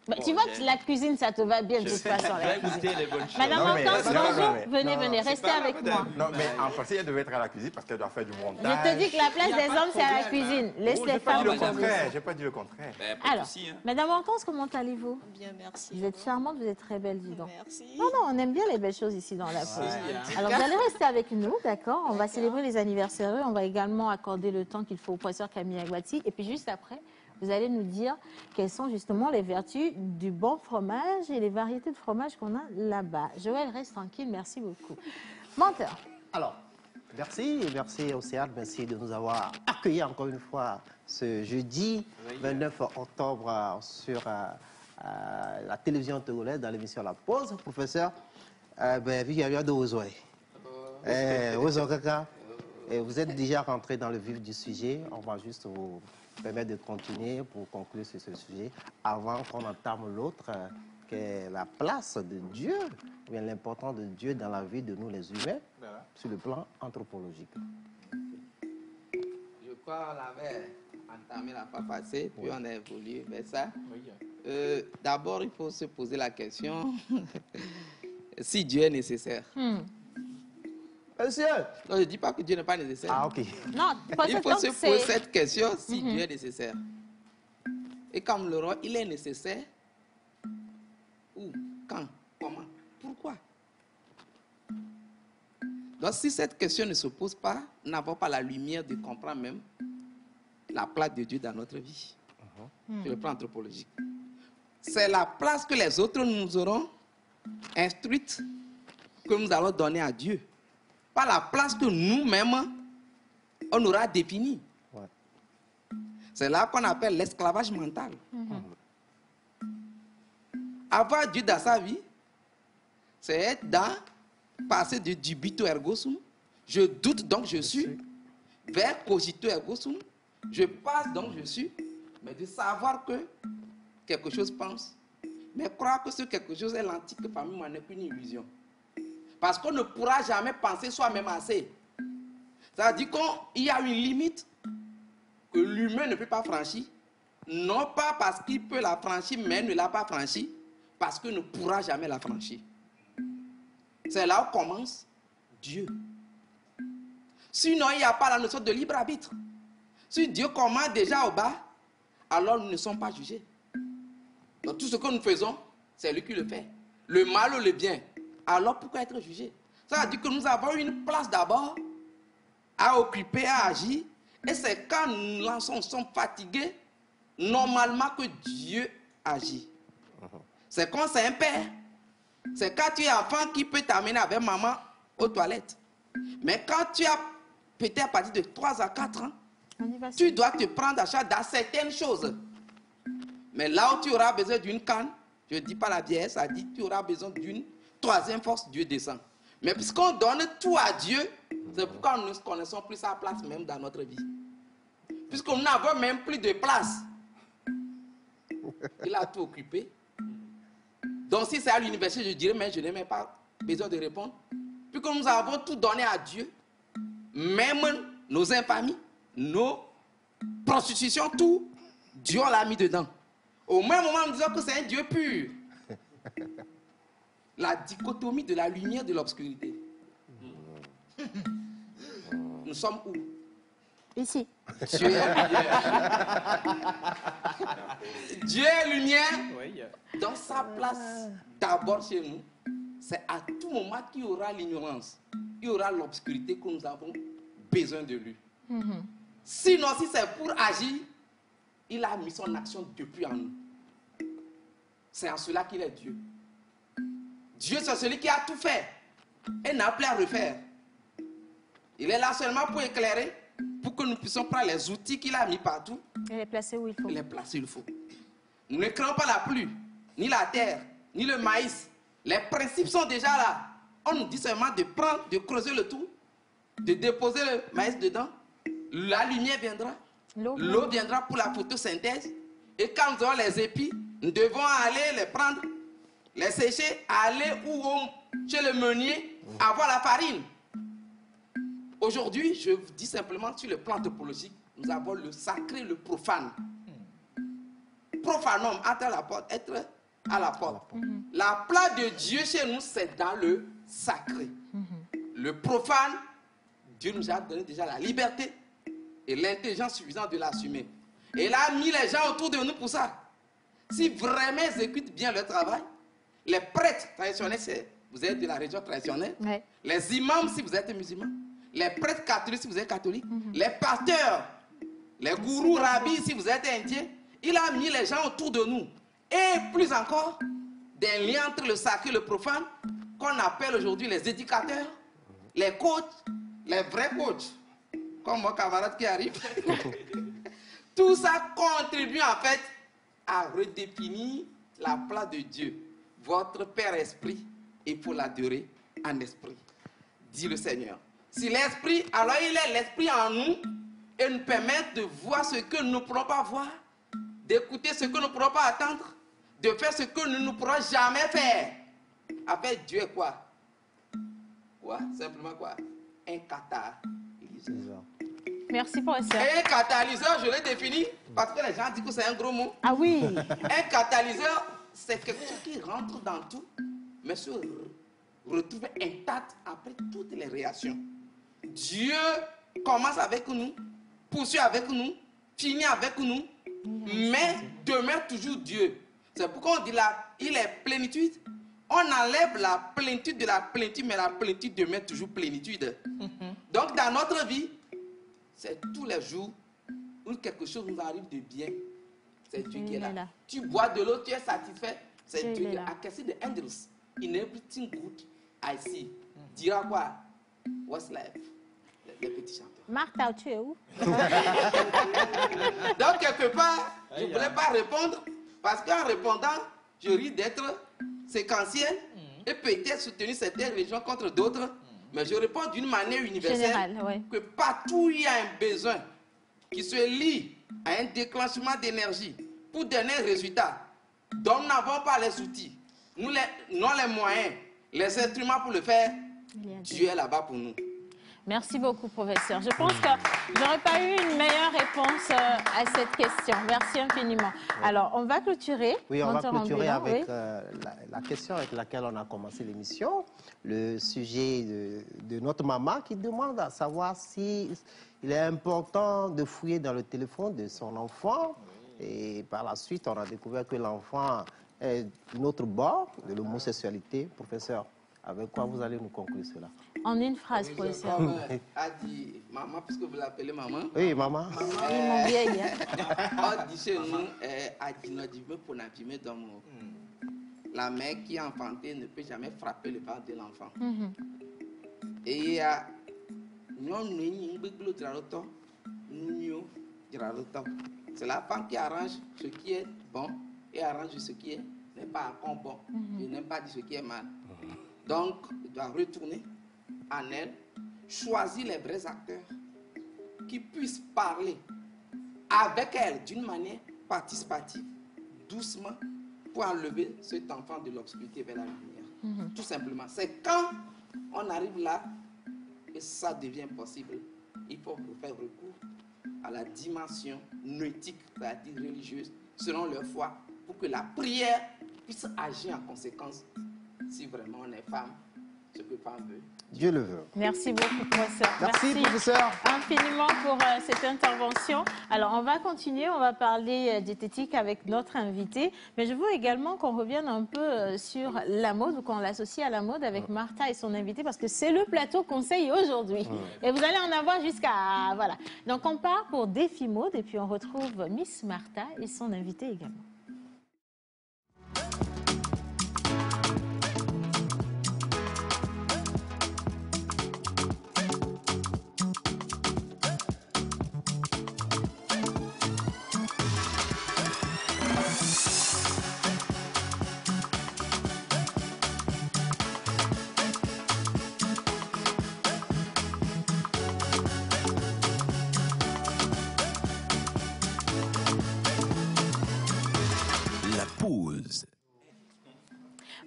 Speaker 2: Bah, tu vois que la cuisine, ça te va bien de toute façon.
Speaker 8: Je vais goûter les bonnes choses.
Speaker 2: Madame
Speaker 4: Non, mais-
Speaker 2: Hortense,
Speaker 4: non,
Speaker 2: bonjour.
Speaker 4: mais-
Speaker 2: Venez, venez, restez avec moi.
Speaker 4: Non, mais en principe, elle devait être à la cuisine parce qu'elle doit faire du
Speaker 2: Je
Speaker 4: montage.
Speaker 2: te dis que la place
Speaker 8: Il y a
Speaker 2: des
Speaker 8: pas de
Speaker 2: hommes, c'est à la
Speaker 8: problème,
Speaker 2: cuisine.
Speaker 8: hein.
Speaker 2: Laisse
Speaker 4: Oh,
Speaker 2: les
Speaker 4: j'ai pas dit
Speaker 2: femmes
Speaker 4: le
Speaker 2: au service.
Speaker 4: contraire. J'ai pas dit le contraire.
Speaker 8: Ben, pas de
Speaker 2: Alors,
Speaker 8: souci, hein.
Speaker 2: Madame Hortense, comment allez-vous?
Speaker 9: Bien, merci.
Speaker 2: Vous êtes charmante, vous êtes très belle, dis donc.
Speaker 9: Merci.
Speaker 2: Non, non, on aime bien les belles choses ici dans la pause. Alors, vous allez rester avec nous, d'accord? On va célébrer les anniversaires. On va également accorder le temps qu'il faut au professeur Camille Aguati. Et puis, juste après, vous allez nous dire quelles sont justement les vertus du bon fromage et les variétés de fromage qu'on a là-bas. Joël, reste tranquille, merci beaucoup. Menteur.
Speaker 5: Alors, merci Océane, merci de nous avoir accueillis encore une fois ce jeudi 29 octobre sur la télévision togolaise dans l'émission La Pause. Professeur, vous êtes déjà rentré dans le vif du sujet. On va juste vous permettre de continuer pour conclure sur ce sujet avant qu'on entame l'autre, qui est la place de Dieu, ou bien l'importance de Dieu dans la vie de nous les humains, sur le plan anthropologique.
Speaker 1: Je crois qu'on avait entamé la fois passée, puis on a évolué vers ça. D'abord, il faut se poser la question si Dieu est nécessaire.
Speaker 5: Monsieur!
Speaker 1: Non, je ne dis pas que Dieu n'est pas nécessaire.
Speaker 5: Ah, ok.
Speaker 2: Non, parce
Speaker 1: Il
Speaker 2: que
Speaker 1: faut
Speaker 2: donc
Speaker 1: se
Speaker 2: c'est-
Speaker 1: poser cette question si Dieu est nécessaire. Et comme le roi, il est nécessaire. Où? Quand? Comment? Pourquoi? Donc si cette question ne se pose pas, nous n'avons pas la lumière de comprendre même la place de Dieu dans notre vie. Sur le plan anthropologique. C'est la place que les autres nous auront instruite que nous allons donner à Dieu. Pas la place que nous-mêmes, on aura définie.
Speaker 5: Ouais.
Speaker 1: C'est là qu'on appelle l'esclavage mental. Avoir Dieu dans sa vie, c'est être dans, passer de dubito ergo sum, je doute donc je suis, vers cogito ergo sum, je passe donc je suis, mais de savoir que quelque chose pense, mais croire que ce quelque chose est l'antique parmi moi n'est qu'une illusion. Parce qu'on ne pourra jamais penser soi-même assez. Ça veut dire qu'il y a une limite que l'humain ne peut pas franchir, non pas parce qu'il peut la franchir, mais ne l'a pas franchie, parce qu'il ne pourra jamais la franchir. C'est là où commence Dieu. Sinon, il n'y a pas la notion de libre arbitre. Si Dieu commence déjà au bas, alors nous ne sommes pas jugés. Donc tout ce que nous faisons, c'est lui qui le fait. Le mal ou le bien. Alors pourquoi être jugé? Ça veut dire que nous avons une place d'abord à occuper, à agir. Et c'est quand nous sommes fatigués, normalement, que Dieu agit. C'est quand c'est un père. C'est quand tu es enfant qui peut t'amener avec maman aux toilettes. Mais quand tu as peut-être à partir de 3 à 4 ans,
Speaker 2: On y va,
Speaker 1: tu dois te prendre à charge dans certaines choses. Mais là où tu auras besoin d'une canne, je ne dis pas la vieillesse, ça dit tu auras besoin d'une troisième force, Dieu descend. Mais puisqu'on donne tout à Dieu, c'est pourquoi nous ne connaissons plus sa place même dans notre vie. Puisqu'on n'avons même plus de place. Il a tout occupé. Donc si c'est à l'université, je dirais, mais je n'ai même pas besoin de répondre. Puisque nous avons tout donné à Dieu, même nos infamies, nos prostitutions, tout, Dieu l'a mis dedans. Au même moment, nous disons que c'est un Dieu pur. La dichotomie de la lumière et de l'obscurité. Nous sommes où?
Speaker 2: Ici.
Speaker 1: Dieu est lumière. Dieu est lumière. Dans sa place, d'abord chez nous, c'est à tout moment qu'il y aura l'ignorance, il y aura l'obscurité que nous avons besoin de lui. Sinon, si c'est pour agir, il a mis son action depuis en nous. C'est en cela qu'il est Dieu. Dieu, c'est celui qui a tout fait et n'a plus à refaire. Il est là seulement pour éclairer, pour que nous puissions prendre les outils qu'il a mis partout
Speaker 2: Elle est placée où il faut.
Speaker 1: et les placer où il faut. Nous ne créons pas la pluie, ni la terre, ni le maïs. Les principes sont déjà là. On nous dit seulement de prendre, de creuser le trou, de déposer le maïs dedans. La lumière viendra. L'eau viendra pour la photosynthèse. Et quand nous aurons les épis, nous devons aller les prendre, les sécher, aller chez le meunier, avoir la farine. Aujourd'hui, je vous dis simplement sur le plan topologique, nous avons le sacré, le profane. Profanum, entre la porte, être à la porte. La place de Dieu chez nous, c'est dans le sacré. Le profane, Dieu nous a donné déjà la liberté et l'intelligence suffisante de l'assumer. Et il a mis les gens autour de nous pour ça. Si vraiment ils exécutent bien leur travail, les prêtres traditionnels, vous êtes de la région traditionnelle, les imams si vous êtes musulmans, les prêtres catholiques si vous êtes catholiques, les pasteurs, les gourous, rabbis si vous êtes indiens, il a mis les gens autour de nous. Et plus encore, des liens entre le sacré et le profane, qu'on appelle aujourd'hui les éducateurs, les coachs, les vrais coachs, comme mon camarade qui arrive. Tout ça contribue en fait à redéfinir la place de Dieu, votre Père Esprit, et pour l'adorer en esprit, dit le Seigneur. Si l'Esprit, alors il est l'Esprit en nous et nous permet de voir ce que nous ne pourrons pas voir, d'écouter ce que nous ne pourrons pas attendre, de faire ce que nous ne pourrons jamais faire. En fait, Dieu est quoi? Quoi? Simplement quoi? Un catalyseur.
Speaker 2: Merci, professeur.
Speaker 1: Et un catalyseur, je l'ai défini parce que les gens disent que c'est un gros mot.
Speaker 2: Ah oui.
Speaker 1: Un catalyseur, c'est quelque chose qui rentre dans tout, mais se retrouve intact après toutes les réactions. Dieu commence avec nous, poursuit avec nous, finit avec nous, mais demeure toujours Dieu. C'est pourquoi on dit là, il est plénitude. On enlève la plénitude de la plénitude, mais la plénitude demeure toujours plénitude. Donc dans notre vie, c'est tous les jours où quelque chose nous arrive de bien. C'est Dieu qui est là. Tu bois de l'eau, tu es satisfait. C'est Dieu qui est là. I can see the angels in everything good I see. Dira quoi? What's life? Les petits chanteurs.
Speaker 2: Martha, tu es où?
Speaker 1: Donc, quelque part, je ne voulais pas répondre parce qu'en répondant, je risque d'être séquentiel et peut-être soutenir certaines régions contre d'autres. Mais je réponds d'une manière universelle que partout où il y a un besoin qui se lie à un déclenchement d'énergie pour donner un résultat dont nous n'avons pas les outils, nous non les moyens, les instruments pour le faire, Dieu est là-bas pour nous.
Speaker 2: Merci beaucoup, professeur. Je pense que je n'aurais pas eu une meilleure réponse à cette question. Merci infiniment. Alors, on va clôturer.
Speaker 5: Oui, on va clôturer avec la question avec laquelle on a commencé l'émission. Le sujet de notre maman qui demande à savoir si il est important de fouiller dans le téléphone de son enfant. Et par la suite, on a découvert que l'enfant est de notre bord de l'homosexualité. Professeur, avec quoi vous allez nous conclure cela?
Speaker 2: En une phrase, professeur.
Speaker 1: A dit, maman, puisque vous l'appelez maman.
Speaker 5: Oui, maman.
Speaker 2: Ils m'ont vieilli.
Speaker 1: On dit chez nous, a dit, nous disons pour n'abîmer dans mon. La mère qui a enfanté ne peut jamais frapper le ventre de l'enfant. Et il y a. C'est la femme qui arrange ce qui est bon et arrange ce qui n'est pas encore bon. Je n'aime pas dire ce qui est mal. Donc, il doit retourner en elle, choisir les vrais acteurs qui puissent parler avec elle d'une manière participative, doucement, pour enlever cet enfant de l'obscurité vers la lumière. Tout simplement. C'est quand on arrive là et ça devient possible, il faut faire recours à la dimension nautique, c'est-à-dire religieuse, selon leur foi, pour que la prière puisse agir en conséquence si vraiment on est femme, ce que femme veut.
Speaker 5: Dieu le veut.
Speaker 2: Merci beaucoup, professeur.
Speaker 5: Merci, professeur.
Speaker 2: Infiniment pour cette intervention. Alors, on va continuer, on va parler diététique avec notre invité, mais je veux également qu'on revienne un peu sur la mode ou qu'on l'associe à la mode avec Martha et son invité, parce que c'est le plateau conseil aujourd'hui. Et vous allez en avoir jusqu'à... Voilà. Donc, on part pour Défi Mode et puis on retrouve Miss Martha et son invité également.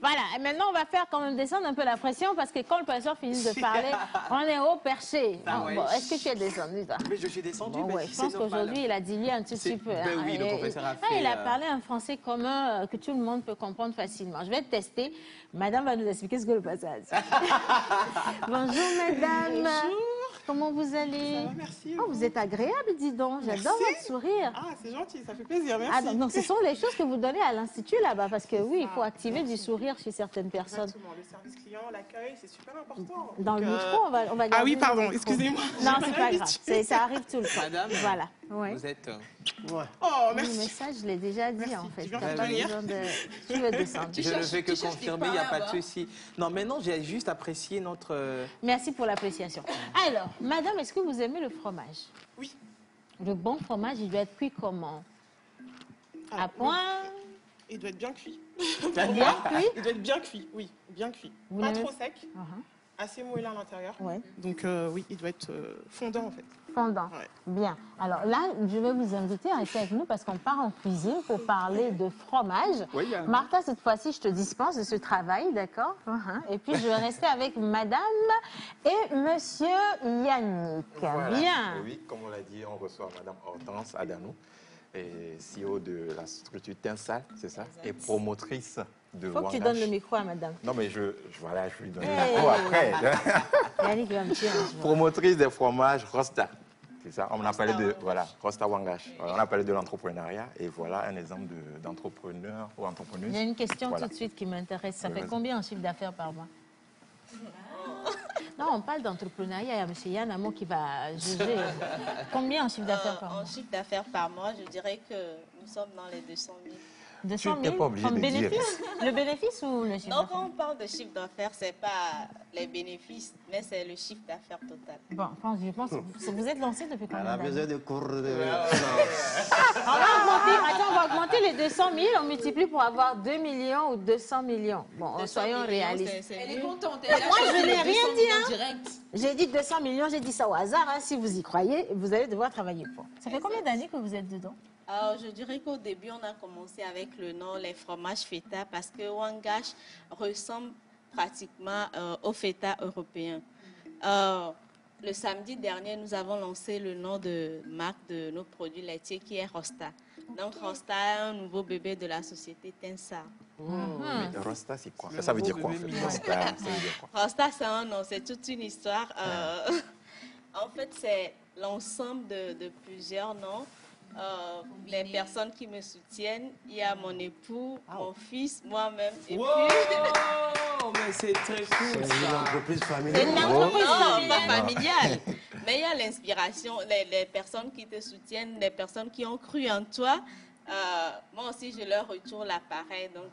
Speaker 2: Voilà, et maintenant on va faire quand même descendre un peu la pression parce que quand le professeur finit de parler, on est haut perché.
Speaker 3: Ah ouais.
Speaker 2: Bon, est-ce que tu es descendu, toi?
Speaker 3: Mais je suis descendu.
Speaker 2: Bon,
Speaker 3: mais
Speaker 2: ouais, je
Speaker 3: c'est
Speaker 2: pense
Speaker 3: normal.
Speaker 2: qu'aujourd'hui, il a dilué un tout petit peu.
Speaker 3: Ben oui, le professeur a fait,
Speaker 2: Il a parlé un français commun que tout le monde peut comprendre facilement. Je vais tester. Madame va nous expliquer ce que le passage. Bonjour, madame.
Speaker 9: Bonjour.
Speaker 2: Comment vous allez?
Speaker 9: Ça va, merci.
Speaker 2: Oh, vous êtes agréable, dis donc. J'adore
Speaker 9: Merci.
Speaker 2: votre sourire.
Speaker 9: Ah, c'est gentil, ça fait plaisir, merci.
Speaker 2: Ah, donc ce sont les choses que vous donnez à l'Institut là-bas, parce que oui, il faut
Speaker 9: ça.
Speaker 2: activer du sourire chez certaines personnes.
Speaker 9: Exactement, le service client, l'accueil, c'est super important.
Speaker 2: Dans le
Speaker 9: Donc,
Speaker 2: micro, on va garder
Speaker 9: Ah oui,
Speaker 2: le
Speaker 9: pardon,
Speaker 2: micro.
Speaker 9: excusez-moi.
Speaker 2: Non,
Speaker 9: j'ai
Speaker 2: c'est
Speaker 9: pas
Speaker 2: pas grave.
Speaker 9: l'habitude.
Speaker 2: Ça arrive tout le temps.
Speaker 3: Madame,
Speaker 2: Voilà. Ouais.
Speaker 3: vous êtes...
Speaker 5: Ouais.
Speaker 9: Oh,
Speaker 2: Oui, mais
Speaker 9: merci.
Speaker 2: ça, je l'ai déjà dit,
Speaker 9: Merci.
Speaker 2: en fait.
Speaker 9: Tu viens
Speaker 2: T'as
Speaker 9: de
Speaker 2: pas
Speaker 9: venir.
Speaker 2: besoin de... Tu veux descendre.
Speaker 3: Je ne fais que
Speaker 6: cherches
Speaker 3: confirmer, il n'y a pas de souci. Non, maintenant, j'ai juste apprécié notre...
Speaker 2: Merci pour l'appréciation. Alors, madame, est-ce que vous aimez le fromage?
Speaker 9: Oui.
Speaker 2: Le bon fromage, il doit être cuit comment?
Speaker 9: Alors,
Speaker 2: À point?
Speaker 9: Il doit être bien cuit.
Speaker 2: Bien cuit?
Speaker 9: Il doit être bien cuit, oui, bien cuit.
Speaker 2: Vous
Speaker 9: Pas
Speaker 2: l'aimez-
Speaker 9: trop sec,
Speaker 2: Uh-huh.
Speaker 9: assez moelleux à l'intérieur.
Speaker 2: Ouais.
Speaker 9: Donc oui, il doit être fondant en fait.
Speaker 2: Fondant.
Speaker 9: Ouais.
Speaker 2: Bien. Alors là, je vais vous inviter à rester avec nous parce qu'on part en cuisine pour parler de fromage.
Speaker 3: Oui,
Speaker 2: Martha, cette fois-ci, je te dispense de ce travail, d'accord? Et puis, je vais rester avec madame et monsieur Yannick.
Speaker 4: Voilà.
Speaker 2: Bien.
Speaker 4: Et oui, comme on l'a dit, on reçoit Madame Hortense Adanou, et CEO de la structure Tinsal, c'est ça, et promotrice de
Speaker 2: Il faut que tu
Speaker 4: Wangash.
Speaker 2: donnes le micro à madame.
Speaker 4: Non, mais voilà, je lui donne
Speaker 2: Hey.
Speaker 4: le micro après.
Speaker 2: Yannick va me tuer un jour.
Speaker 4: Promotrice des fromages Rosta. C'est ça, on a parlé de Rosta Wangash. Voilà, on a parlé de l'entrepreneuriat et voilà un exemple d'entrepreneur ou entrepreneuse.
Speaker 2: Il y a une question
Speaker 4: Voilà.
Speaker 2: tout de suite qui m'intéresse. Ça
Speaker 4: Oui,
Speaker 2: fait
Speaker 4: vas-y.
Speaker 2: combien en chiffre d'affaires par mois? Non, on parle d'entrepreneuriat. Il y a M. Yann Amo qui va juger. Combien en chiffre d'affaires par mois?
Speaker 10: En chiffre d'affaires par mois, je dirais que nous sommes dans les 200 000.
Speaker 2: 200
Speaker 4: Tu
Speaker 2: 000
Speaker 4: n'es pas obligé
Speaker 2: comme
Speaker 4: de dire.
Speaker 2: bénéfice? Le bénéfice ou le chiffre
Speaker 10: Donc,
Speaker 2: d'affaires?
Speaker 10: quand on parle de chiffre d'affaires, ce n'est pas les bénéfices, mais c'est le chiffre d'affaires total.
Speaker 2: Bon, je pense que vous êtes lancé depuis
Speaker 5: Elle
Speaker 2: combien
Speaker 5: a
Speaker 2: d'années?
Speaker 5: besoin de cours de...
Speaker 2: On va augmenter les 200 000, on multiplie pour avoir 2 millions ou 200 millions. Bon,
Speaker 10: 200
Speaker 2: soyons
Speaker 10: millions,
Speaker 2: réalistes.
Speaker 10: c'est
Speaker 6: Elle est
Speaker 10: mieux.
Speaker 6: contente.
Speaker 2: Moi, je n'ai rien dit, hein.
Speaker 6: Direct.
Speaker 2: J'ai dit 200 millions, j'ai dit ça au hasard. Hein. Si vous y croyez, vous allez devoir travailler pour. Ça fait combien d'années que vous êtes dedans?
Speaker 10: Alors, je dirais qu'au début, on a commencé avec le nom les fromages feta parce que Wangash ressemble pratiquement au feta européen. Le samedi dernier, nous avons lancé le nom de marque de nos produits laitiers qui est Rosta. Donc, Rosta est un nouveau bébé de la société Tensa.
Speaker 4: Mais Rosta, c'est quoi? Ça veut dire quoi en fait? Rosta, ça veut dire quoi?
Speaker 10: Rosta, c'est un nom, c'est toute une histoire. En fait, c'est l'ensemble de plusieurs noms. Les personnes qui me soutiennent, il y a mon époux, mon fils, moi-même. Et
Speaker 3: Wow, mais c'est très cool.
Speaker 5: C'est une entreprise
Speaker 10: puis,
Speaker 5: familiale.
Speaker 10: c'est une entreprise pas familiale. Mais il y a l'inspiration, les personnes qui te soutiennent, les personnes qui ont cru en toi. Moi aussi, je leur retourne l'appareil. Donc,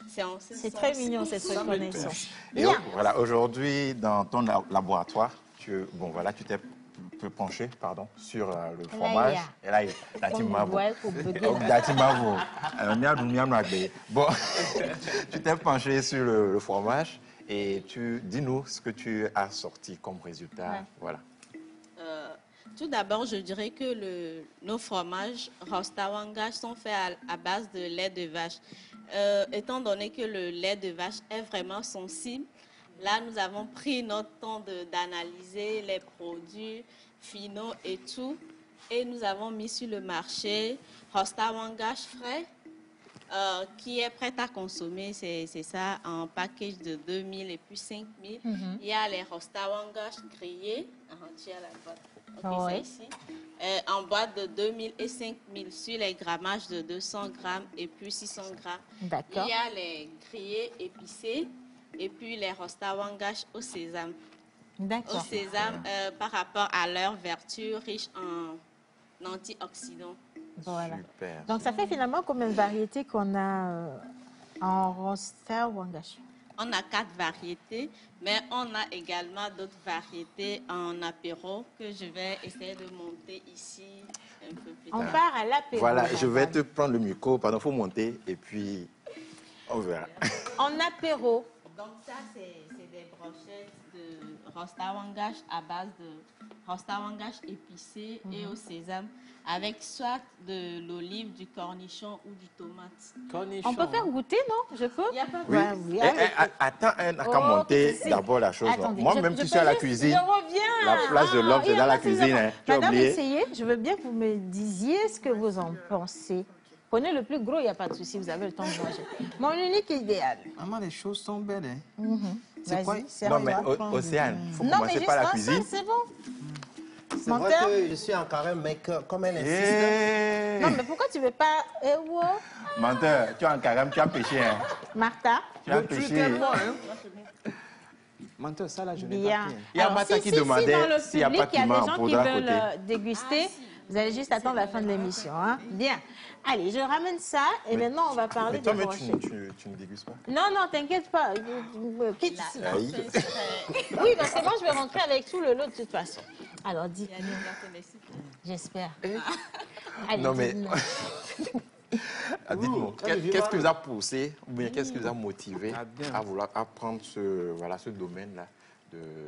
Speaker 10: c'est en ce
Speaker 2: C'est
Speaker 10: sens.
Speaker 2: très mignon cette reconnaissance.
Speaker 4: Et
Speaker 2: Bien.
Speaker 4: voilà, aujourd'hui, dans ton laboratoire, tu t'es peu penché, sur le fromage. Et là, la team Mavo. La team Mavo. Bon, tu t'es penché sur le fromage et dis-nous ce que tu as sorti comme résultat.
Speaker 2: Ouais.
Speaker 4: Voilà.
Speaker 10: Tout d'abord, je dirais que nos fromages Rosta Wangash sont faits à base de lait de vache. Étant donné que le lait de vache est vraiment sensible, là, nous avons pris notre temps d'analyser les produits finaux et tout. Et nous avons mis sur le marché Rosta Wangash frais, qui est prêt à consommer. C'est ça, en package de 2000 et puis 5000. Il y a les Rosta Wangash grillés. Tu as la boîte. Ok, c'est ici. En boîte de 2000 et 5000 sur les grammages de 200 grammes et puis 600 grammes.
Speaker 2: D'accord.
Speaker 10: Il y a les grillés épicés et puis les Rosta Wangash au sésame. Au
Speaker 2: D'accord.
Speaker 10: sésame, par rapport à leur vertu riche en antioxydants.
Speaker 2: Voilà.
Speaker 4: Super.
Speaker 2: Donc, ça fait finalement combien de variétés qu'on a en Rosta Wangash?
Speaker 10: On a 4 variétés, mais on a également d'autres variétés en apéro que je vais essayer de monter ici un peu plus
Speaker 2: On
Speaker 10: tard.
Speaker 2: part à l'apéro.
Speaker 4: Voilà, je vais
Speaker 2: madame.
Speaker 4: te prendre le micro, il faut monter et puis on verra.
Speaker 2: En apéro.
Speaker 10: Donc ça, c'est des brochettes de rostawangash à base de rostawangash épicé et au sésame, avec soit de l'olive, du cornichon ou du tomate.
Speaker 3: Cornichon.
Speaker 2: On peut faire goûter, non? Je peux?
Speaker 10: Il n'y a pas de
Speaker 4: Oui.
Speaker 2: oui.
Speaker 4: Attends, on n'a qu'à
Speaker 2: Oh,
Speaker 4: monter
Speaker 2: si.
Speaker 4: d'abord la chose.
Speaker 2: Attendez,
Speaker 4: Moi-même,
Speaker 2: je
Speaker 4: tu suis à la
Speaker 2: peux juste-
Speaker 4: cuisine.
Speaker 2: Je reviens.
Speaker 4: La place de l'homme, c'est
Speaker 2: il y
Speaker 4: dans
Speaker 2: a
Speaker 4: la
Speaker 2: pas
Speaker 4: cuisine.
Speaker 2: de-
Speaker 4: Hein. Tu as
Speaker 2: Madame,
Speaker 4: oublié?
Speaker 2: essayez. Je veux bien que vous me disiez ce que vous en pensez. Prenez le plus gros, il n'y a pas de souci, vous avez le temps de manger. Mon unique idéal.
Speaker 3: Maman, les choses sont belles. Hein.
Speaker 2: Vas-y,
Speaker 3: quoi?
Speaker 4: Non, mais
Speaker 2: servez-moi.
Speaker 4: Océane, il faut
Speaker 2: Non, mais
Speaker 4: commencer
Speaker 2: juste
Speaker 4: par la
Speaker 2: un
Speaker 4: cuisine.
Speaker 2: seul, c'est bon.
Speaker 5: C'est vrai
Speaker 2: Menteur.
Speaker 5: que je suis en carême, mais comme elle insiste.
Speaker 4: Hey.
Speaker 2: Non, mais pourquoi tu ne veux pas...
Speaker 4: Menteur, tu es en carême, tu as péché. Hein.
Speaker 2: Martha.
Speaker 4: Tu as péché.
Speaker 3: Menteur, ça là, je n'ai
Speaker 2: Bien.
Speaker 3: pas pris.
Speaker 4: Il y a
Speaker 2: Alors,
Speaker 4: Martha qui
Speaker 2: si
Speaker 4: demandait
Speaker 2: dans le
Speaker 4: s'il y a
Speaker 2: public,
Speaker 4: pas de
Speaker 2: il y a
Speaker 4: piment,
Speaker 2: des
Speaker 4: on
Speaker 2: gens qui
Speaker 4: posera à
Speaker 2: veulent
Speaker 4: côté.
Speaker 2: déguster, vous allez juste attendre la fin de l'émission. Hein? Bien. Allez, je ramène ça et maintenant, on va parler
Speaker 4: Mais
Speaker 2: de
Speaker 4: toi, mais
Speaker 2: brochettes.
Speaker 4: tu ne dégustes pas.
Speaker 2: Non, non, t'inquiète pas. Quitte ici.
Speaker 4: Aïe.
Speaker 2: Oui, parce que moi, je vais rentrer avec tout le lot de toute façon. Alors, dis.
Speaker 10: Il y a des gâteaux de sucre.
Speaker 2: J'espère. Allez,
Speaker 4: Non, mais
Speaker 2: dis-nous.
Speaker 4: dites-moi, qu'est-ce qui vous a poussé, ou bien qu'est-ce qui vous a motivé
Speaker 3: Ah, bien.
Speaker 4: à vouloir apprendre ce domaine-là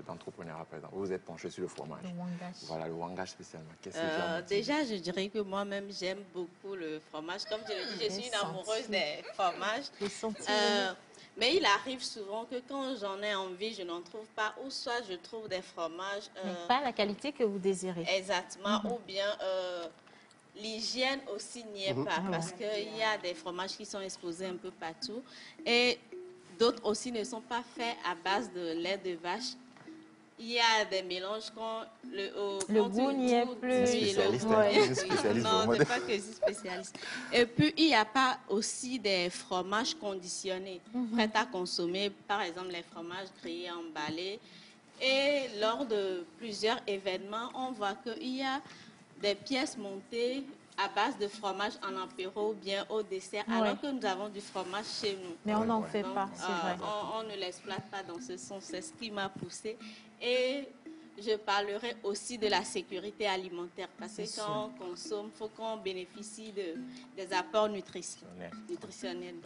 Speaker 4: d'entrepreneuriat, par exemple? Vous vous êtes penché sur le fromage.
Speaker 2: Le wangash.
Speaker 4: Voilà, le wangash spécialement. Qu'est-ce qui vous a motivé?
Speaker 10: Déjà, je dirais que moi-même, j'aime beaucoup le fromage. Comme je l'ai dit, je suis une amoureuse des fromages.
Speaker 2: Les sentiments.
Speaker 10: Mais il arrive souvent que quand j'en ai envie, je n'en trouve pas. Ou soit je trouve des fromages...
Speaker 2: Mais pas la qualité que vous désirez.
Speaker 10: Exactement. Ou bien l'hygiène aussi n'y est pas. Parce qu'il y a des fromages qui sont exposés un peu partout. Et d'autres aussi ne sont pas faits à base de lait de vache. Il y a des mélanges quand
Speaker 2: Le goût n'y est plus.
Speaker 4: Spécialiste,
Speaker 10: le goût-
Speaker 4: hein,
Speaker 10: Oui,
Speaker 4: c'est spécialiste,
Speaker 10: non,
Speaker 4: vraiment.
Speaker 10: c'est pas que je suis spécialiste. Et puis, il n'y a pas aussi des fromages conditionnés, prêts à consommer, par exemple les fromages grillés, emballés. Et lors de plusieurs événements, on voit qu'il y a des pièces montées à base de fromage en apéro ou bien au dessert, alors que nous avons du fromage chez nous.
Speaker 2: Mais on n'en fait
Speaker 10: Donc,
Speaker 2: pas, c'est vrai.
Speaker 10: on ne l'exploite pas dans ce sens. C'est ce qui m'a poussée. Et je parlerai aussi de la sécurité alimentaire. Parce que quand on consomme, il faut qu'on bénéficie des apports nutritionnels.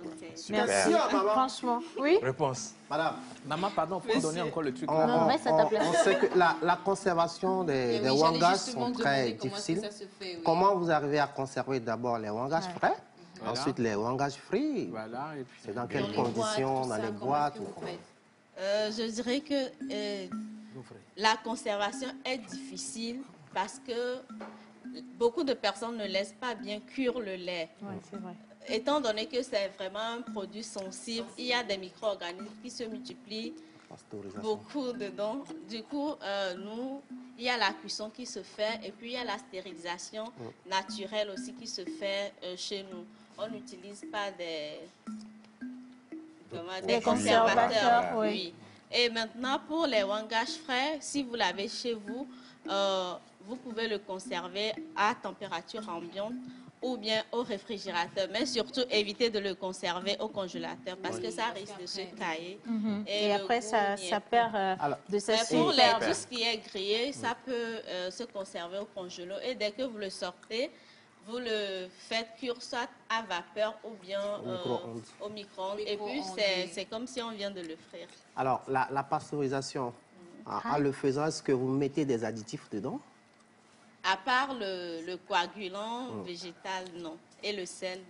Speaker 10: Donc,
Speaker 4: Super.
Speaker 2: Merci,
Speaker 5: maman.
Speaker 2: franchement. Oui?
Speaker 4: Réponse.
Speaker 5: Madame,
Speaker 3: Maman, pardon, il faut donner encore le truc
Speaker 5: on,
Speaker 3: là.
Speaker 2: Non, reste à ta place.
Speaker 5: on sait que la conservation des
Speaker 6: Oui,
Speaker 5: wangash
Speaker 6: j'allais justement
Speaker 5: sont très
Speaker 6: demander comment est-ce que
Speaker 5: difficiles.
Speaker 6: ça se fait, oui.
Speaker 5: Comment vous arrivez à conserver d'abord les wangash frais,
Speaker 3: Voilà.
Speaker 5: ensuite les wangash frits?
Speaker 3: Voilà, et puis...
Speaker 5: C'est dans
Speaker 6: Dans
Speaker 5: quelles
Speaker 6: les boîtes,
Speaker 5: conditions?
Speaker 6: tout
Speaker 5: Dans
Speaker 6: ça,
Speaker 5: les
Speaker 6: comment
Speaker 5: boîtes
Speaker 6: est-ce que
Speaker 5: ou
Speaker 6: vous faites?
Speaker 10: je dirais que la conservation est difficile parce que beaucoup de personnes ne laissent pas bien cuire le lait.
Speaker 2: Oui, c'est vrai.
Speaker 10: Étant donné que c'est vraiment un produit sensible, il y a des micro-organismes qui se multiplient
Speaker 5: Pasteurisation.
Speaker 10: beaucoup dedans. Du coup, nous, il y a la cuisson qui se fait et puis il y a la stérilisation naturelle aussi qui se fait chez nous. On n'utilise pas des
Speaker 2: conservateurs, oui.
Speaker 10: oui. Et maintenant, pour les wangash frais, si vous l'avez chez vous, vous pouvez le conserver à température ambiante ou bien au réfrigérateur. Mais surtout, évitez de le conserver au congélateur parce que ça risque de se cailler.
Speaker 2: Et
Speaker 10: le
Speaker 2: après,
Speaker 10: goût
Speaker 2: ça,
Speaker 10: n'y est
Speaker 2: ça
Speaker 10: plus.
Speaker 2: perd de sa
Speaker 10: Mais pour
Speaker 2: superbe.
Speaker 10: tout ce qui est grillé, ça peut se conserver au congélo. Et dès que vous le sortez, vous le faites cuire soit à vapeur ou bien
Speaker 5: micro-ondes.
Speaker 10: au micro-ondes. Et puis,
Speaker 6: Micro-ondes, oui.
Speaker 10: c'est comme si on vient de le frire.
Speaker 5: Alors, la pasteurisation, en le faisant, est-ce que vous mettez des additifs dedans?
Speaker 10: À part le coagulant végétal, non. Et le sel,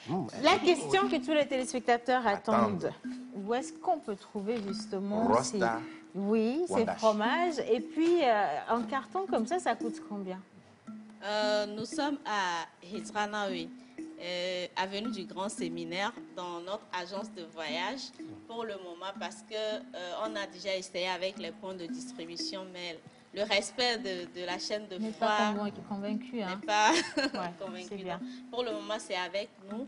Speaker 10: non.
Speaker 2: La question que tous les téléspectateurs attendent, où est-ce qu'on peut trouver justement
Speaker 4: Rosta
Speaker 2: oui, ces
Speaker 4: Wangash.
Speaker 2: fromages? Et puis, en carton comme ça coûte combien?
Speaker 10: Nous sommes à Hizranaoui, avenue du Grand Séminaire, dans notre agence de voyage pour le moment parce que on a déjà essayé avec les points de distribution, mais le respect de la chaîne de
Speaker 2: N'est
Speaker 10: froid
Speaker 2: pas convaincu. Hein.
Speaker 10: n'est pas
Speaker 2: Ouais,
Speaker 10: convaincu.
Speaker 2: c'est bien.
Speaker 10: Donc, pour le moment, c'est avec nous.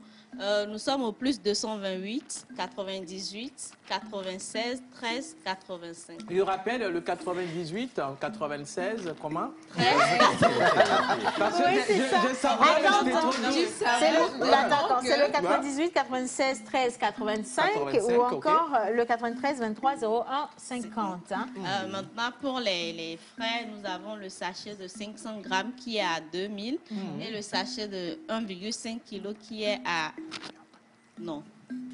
Speaker 10: Nous sommes au plus 228 98 96 13 85.
Speaker 3: Je rappelle le 98, 96, comment? Parce que
Speaker 2: Oui, c'est ça.
Speaker 3: je savais,
Speaker 2: Attends,
Speaker 3: j'étais trop
Speaker 2: attends.
Speaker 3: dur.
Speaker 2: C'est le 98 96 13 85 ou encore le 93 23 01 50. Hein.
Speaker 10: Maintenant, pour les frais, nous avons le sachet de 500 grammes qui est à 2000 et le sachet de 1,5 kg qui est à... Non.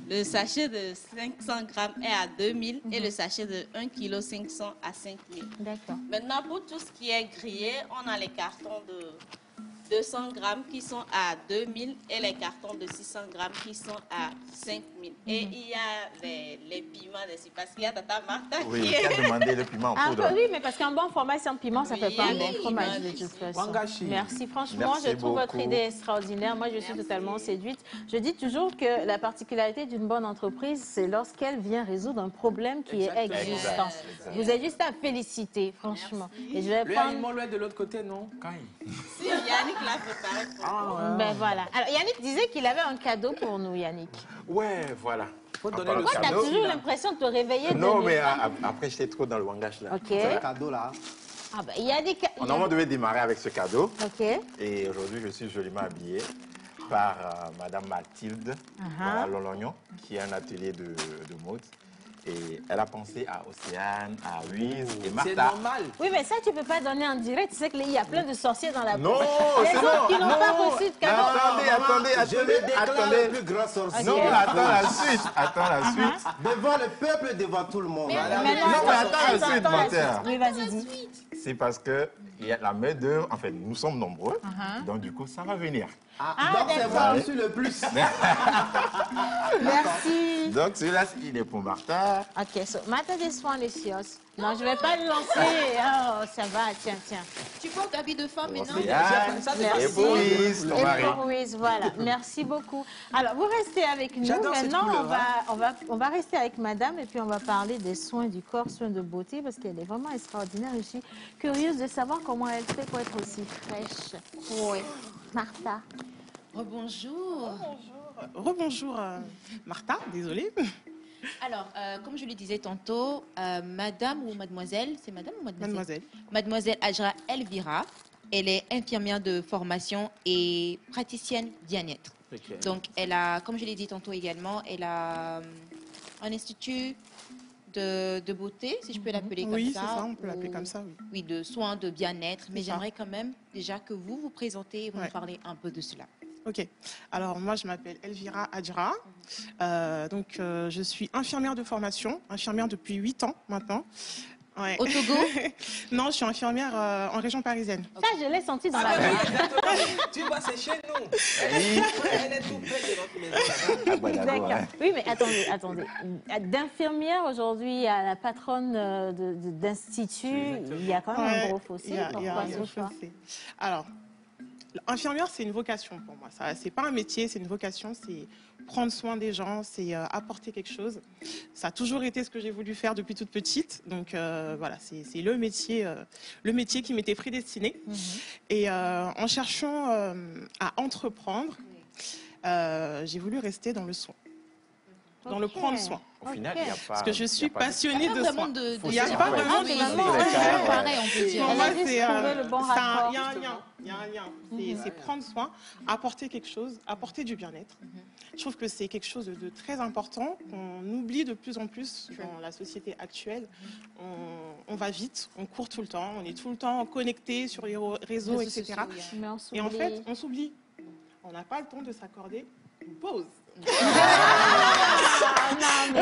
Speaker 10: Le sachet de 500 grammes est à 2000 et le sachet de 1,5 kg à 5000.
Speaker 2: D'accord.
Speaker 10: Maintenant, pour tout ce qui est grillé, on a les cartons de 200 grammes qui sont à 2000 et les cartons de 600 grammes qui sont à 5000. Et il y a les piments, parce qu'il y a Tata Martha
Speaker 4: Oui,
Speaker 10: qui
Speaker 4: qui a demandé le piment en poudre.
Speaker 2: Oui, mais parce qu'un bon fromage sans piment, ça ne fait pas un bon fromage de toute façon.
Speaker 3: Wangashi.
Speaker 2: Merci. Franchement,
Speaker 4: Merci
Speaker 2: je trouve votre
Speaker 4: beaucoup.
Speaker 2: idée extraordinaire. Moi, je suis totalement séduite. Je dis toujours que la particularité d'une bonne entreprise, c'est lorsqu'elle vient résoudre un problème qui est existant.
Speaker 4: Exact.
Speaker 2: Vous êtes juste à féliciter, franchement. Et je vais
Speaker 3: Le
Speaker 2: prendre...
Speaker 3: aliment est de l'autre côté, non?
Speaker 10: Si, Yannick l'a préparé pour vous.
Speaker 2: Ben voilà. Alors, Yannick disait qu'il avait un cadeau pour nous, Yannick.
Speaker 4: Ouais, voilà.
Speaker 3: Faut donner
Speaker 4: parle
Speaker 3: le
Speaker 4: de
Speaker 2: Toi, tu as
Speaker 4: cadeau.
Speaker 2: toujours l'impression de te réveiller de
Speaker 4: Non,
Speaker 2: nuit.
Speaker 4: mais après, j'étais trop dans le wangash là.
Speaker 2: OK.
Speaker 5: C'est le cadeau là.
Speaker 2: Ah ben, il y a des...
Speaker 4: On devait démarrer avec ce cadeau.
Speaker 2: OK.
Speaker 4: Et aujourd'hui, je suis joliment habillé par Madame Mathilde voilà, Lolognon, qui a un atelier de mode. Et elle a pensé à Océane, à Louise et
Speaker 3: C'est
Speaker 4: Martha.
Speaker 3: normal.
Speaker 2: Oui, mais ça, tu ne peux pas donner en direct. Tu sais qu'il y a plein de sorciers dans la
Speaker 4: Non,
Speaker 2: boîte. Les
Speaker 4: c'est
Speaker 2: autres
Speaker 4: bon.
Speaker 2: qui n'ont pas reçu de cadeau.
Speaker 5: Je me déclare le plus grand sorcier.
Speaker 4: Non, attends la suite. Attends la suite.
Speaker 5: Devant le peuple, devant tout le monde.
Speaker 2: Maintenant,
Speaker 4: Non, mais attends la suite,
Speaker 2: attends,
Speaker 4: menteur.
Speaker 2: Oui, vas-y, dis.
Speaker 4: C'est parce que il y a la main d'œuvre, en fait, nous sommes nombreux, donc du coup, ça va venir.
Speaker 5: Donc c'est moi qui suis le plus.
Speaker 2: Merci.
Speaker 4: Donc celui-là, il est pour Martha.
Speaker 2: OK, so, Martha this one is yours. Non, je ne vais pas le lancer. Oh, ça va, tiens.
Speaker 6: Tu portes habit de femme maintenant?
Speaker 4: Océane
Speaker 2: Merci.
Speaker 4: et pour Louise, ton
Speaker 2: Et
Speaker 4: mari.
Speaker 2: pour Louise, voilà. Merci beaucoup. Alors, vous restez avec nous.
Speaker 3: J'adore cette
Speaker 2: Maintenant,
Speaker 3: couleur,
Speaker 2: on va rester avec madame et puis on va parler des soins du corps, soins de beauté, parce qu'elle est vraiment extraordinaire. Je suis curieuse de savoir comment elle fait pour être aussi fraîche. Oui. Martha.
Speaker 6: Rebonjour.
Speaker 9: Rebonjour, Martha, désolée.
Speaker 6: Alors, comme je le disais tantôt, madame ou mademoiselle, c'est madame ou mademoiselle?
Speaker 9: Mademoiselle.
Speaker 6: Mademoiselle Adjra Elvira, elle est infirmière de formation et praticienne bien-être.
Speaker 3: Ok.
Speaker 6: Donc, elle a, comme je l'ai dit tantôt également, elle a un institut de beauté, si je peux l'appeler comme ça.
Speaker 9: Oui, c'est ça, on peut l'appeler
Speaker 6: ou-
Speaker 9: comme ça, oui.
Speaker 6: Oui, de soins de bien-être. Mais
Speaker 9: C'est ça.
Speaker 6: j'aimerais quand même déjà que vous vous présentez et vous nous parlez un peu de cela.
Speaker 9: Ok. Alors, moi, je m'appelle Elvira Adjra. Je suis infirmière de formation, infirmière depuis 8 ans maintenant. Ouais.
Speaker 6: Au Togo?
Speaker 9: Non, je suis infirmière en région parisienne.
Speaker 2: Ça, je l'ai senti dans la main.
Speaker 3: Tu vois, c'est chez nous.
Speaker 4: Oui.
Speaker 3: Elle est tout près de notre maison.
Speaker 4: Ah, bah, d'accord,
Speaker 2: D'accord.
Speaker 4: hein.
Speaker 2: Oui, mais attendez. D'infirmière aujourd'hui à la patronne d'institut, il y a quand même un gros fossé.
Speaker 9: Il y a
Speaker 2: Pourquoi
Speaker 9: un
Speaker 2: ce
Speaker 9: gros
Speaker 2: choix?
Speaker 9: fossé. Alors, infirmière, c'est une vocation pour moi. Ça, c'est pas un métier, c'est une vocation. C'est prendre soin des gens, c'est apporter quelque chose. Ça a toujours été ce que j'ai voulu faire depuis toute petite. Donc voilà, c'est le métier qui m'était prédestiné. Et en cherchant à entreprendre, j'ai voulu rester dans le soin, dans le
Speaker 2: Ok.
Speaker 9: prendre soin.
Speaker 4: Au final, il n'y a pas.
Speaker 9: Parce que je
Speaker 4: il y a
Speaker 9: suis
Speaker 4: pas
Speaker 9: passionnée de soins.
Speaker 6: Il
Speaker 9: n'y a pas vraiment de
Speaker 6: pareil, on peut dire.
Speaker 9: Pour
Speaker 2: Elle
Speaker 9: moi,
Speaker 2: a juste
Speaker 9: c'est
Speaker 2: trouvé le bon
Speaker 9: il
Speaker 2: rapport.
Speaker 9: y a un lien. Il y a un lien. C'est prendre soin, apporter quelque chose, apporter du bien-être. Je trouve que c'est quelque chose de très important qu'on oublie de plus en plus dans la société actuelle. On va vite, on court tout le temps, on est tout le temps connecté sur les réseaux, etc.
Speaker 2: Mais on
Speaker 9: Et en
Speaker 2: s'oublie.
Speaker 9: fait, on s'oublie. On n'a pas le temps de s'accorder une pause.
Speaker 2: Ah, non, mais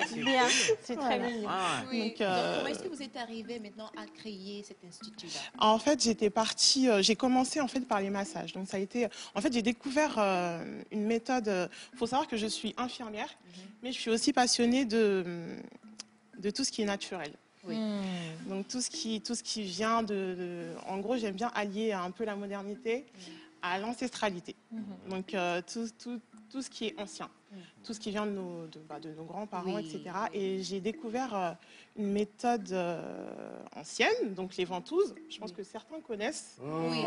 Speaker 3: C'est
Speaker 2: bien, c'est très mignon.
Speaker 6: Oui.
Speaker 9: Donc,
Speaker 6: Donc, comment est-ce que vous êtes arrivé maintenant à créer cet institut-là?
Speaker 9: En fait, j'étais partie. J'ai commencé en fait par les massages. Donc ça a été. En fait, j'ai découvert une méthode. Il faut savoir que je suis infirmière, mais je suis aussi passionnée de tout ce qui est naturel.
Speaker 6: Oui.
Speaker 9: Donc tout ce qui vient en gros, j'aime bien allier un peu la modernité à l'ancestralité. Donc tout ce qui est ancien, tout ce qui vient de nos grands-parents,
Speaker 6: Oui.
Speaker 9: etc. Et j'ai découvert une méthode ancienne, donc les ventouses. Je pense que certains connaissent.
Speaker 6: Oui.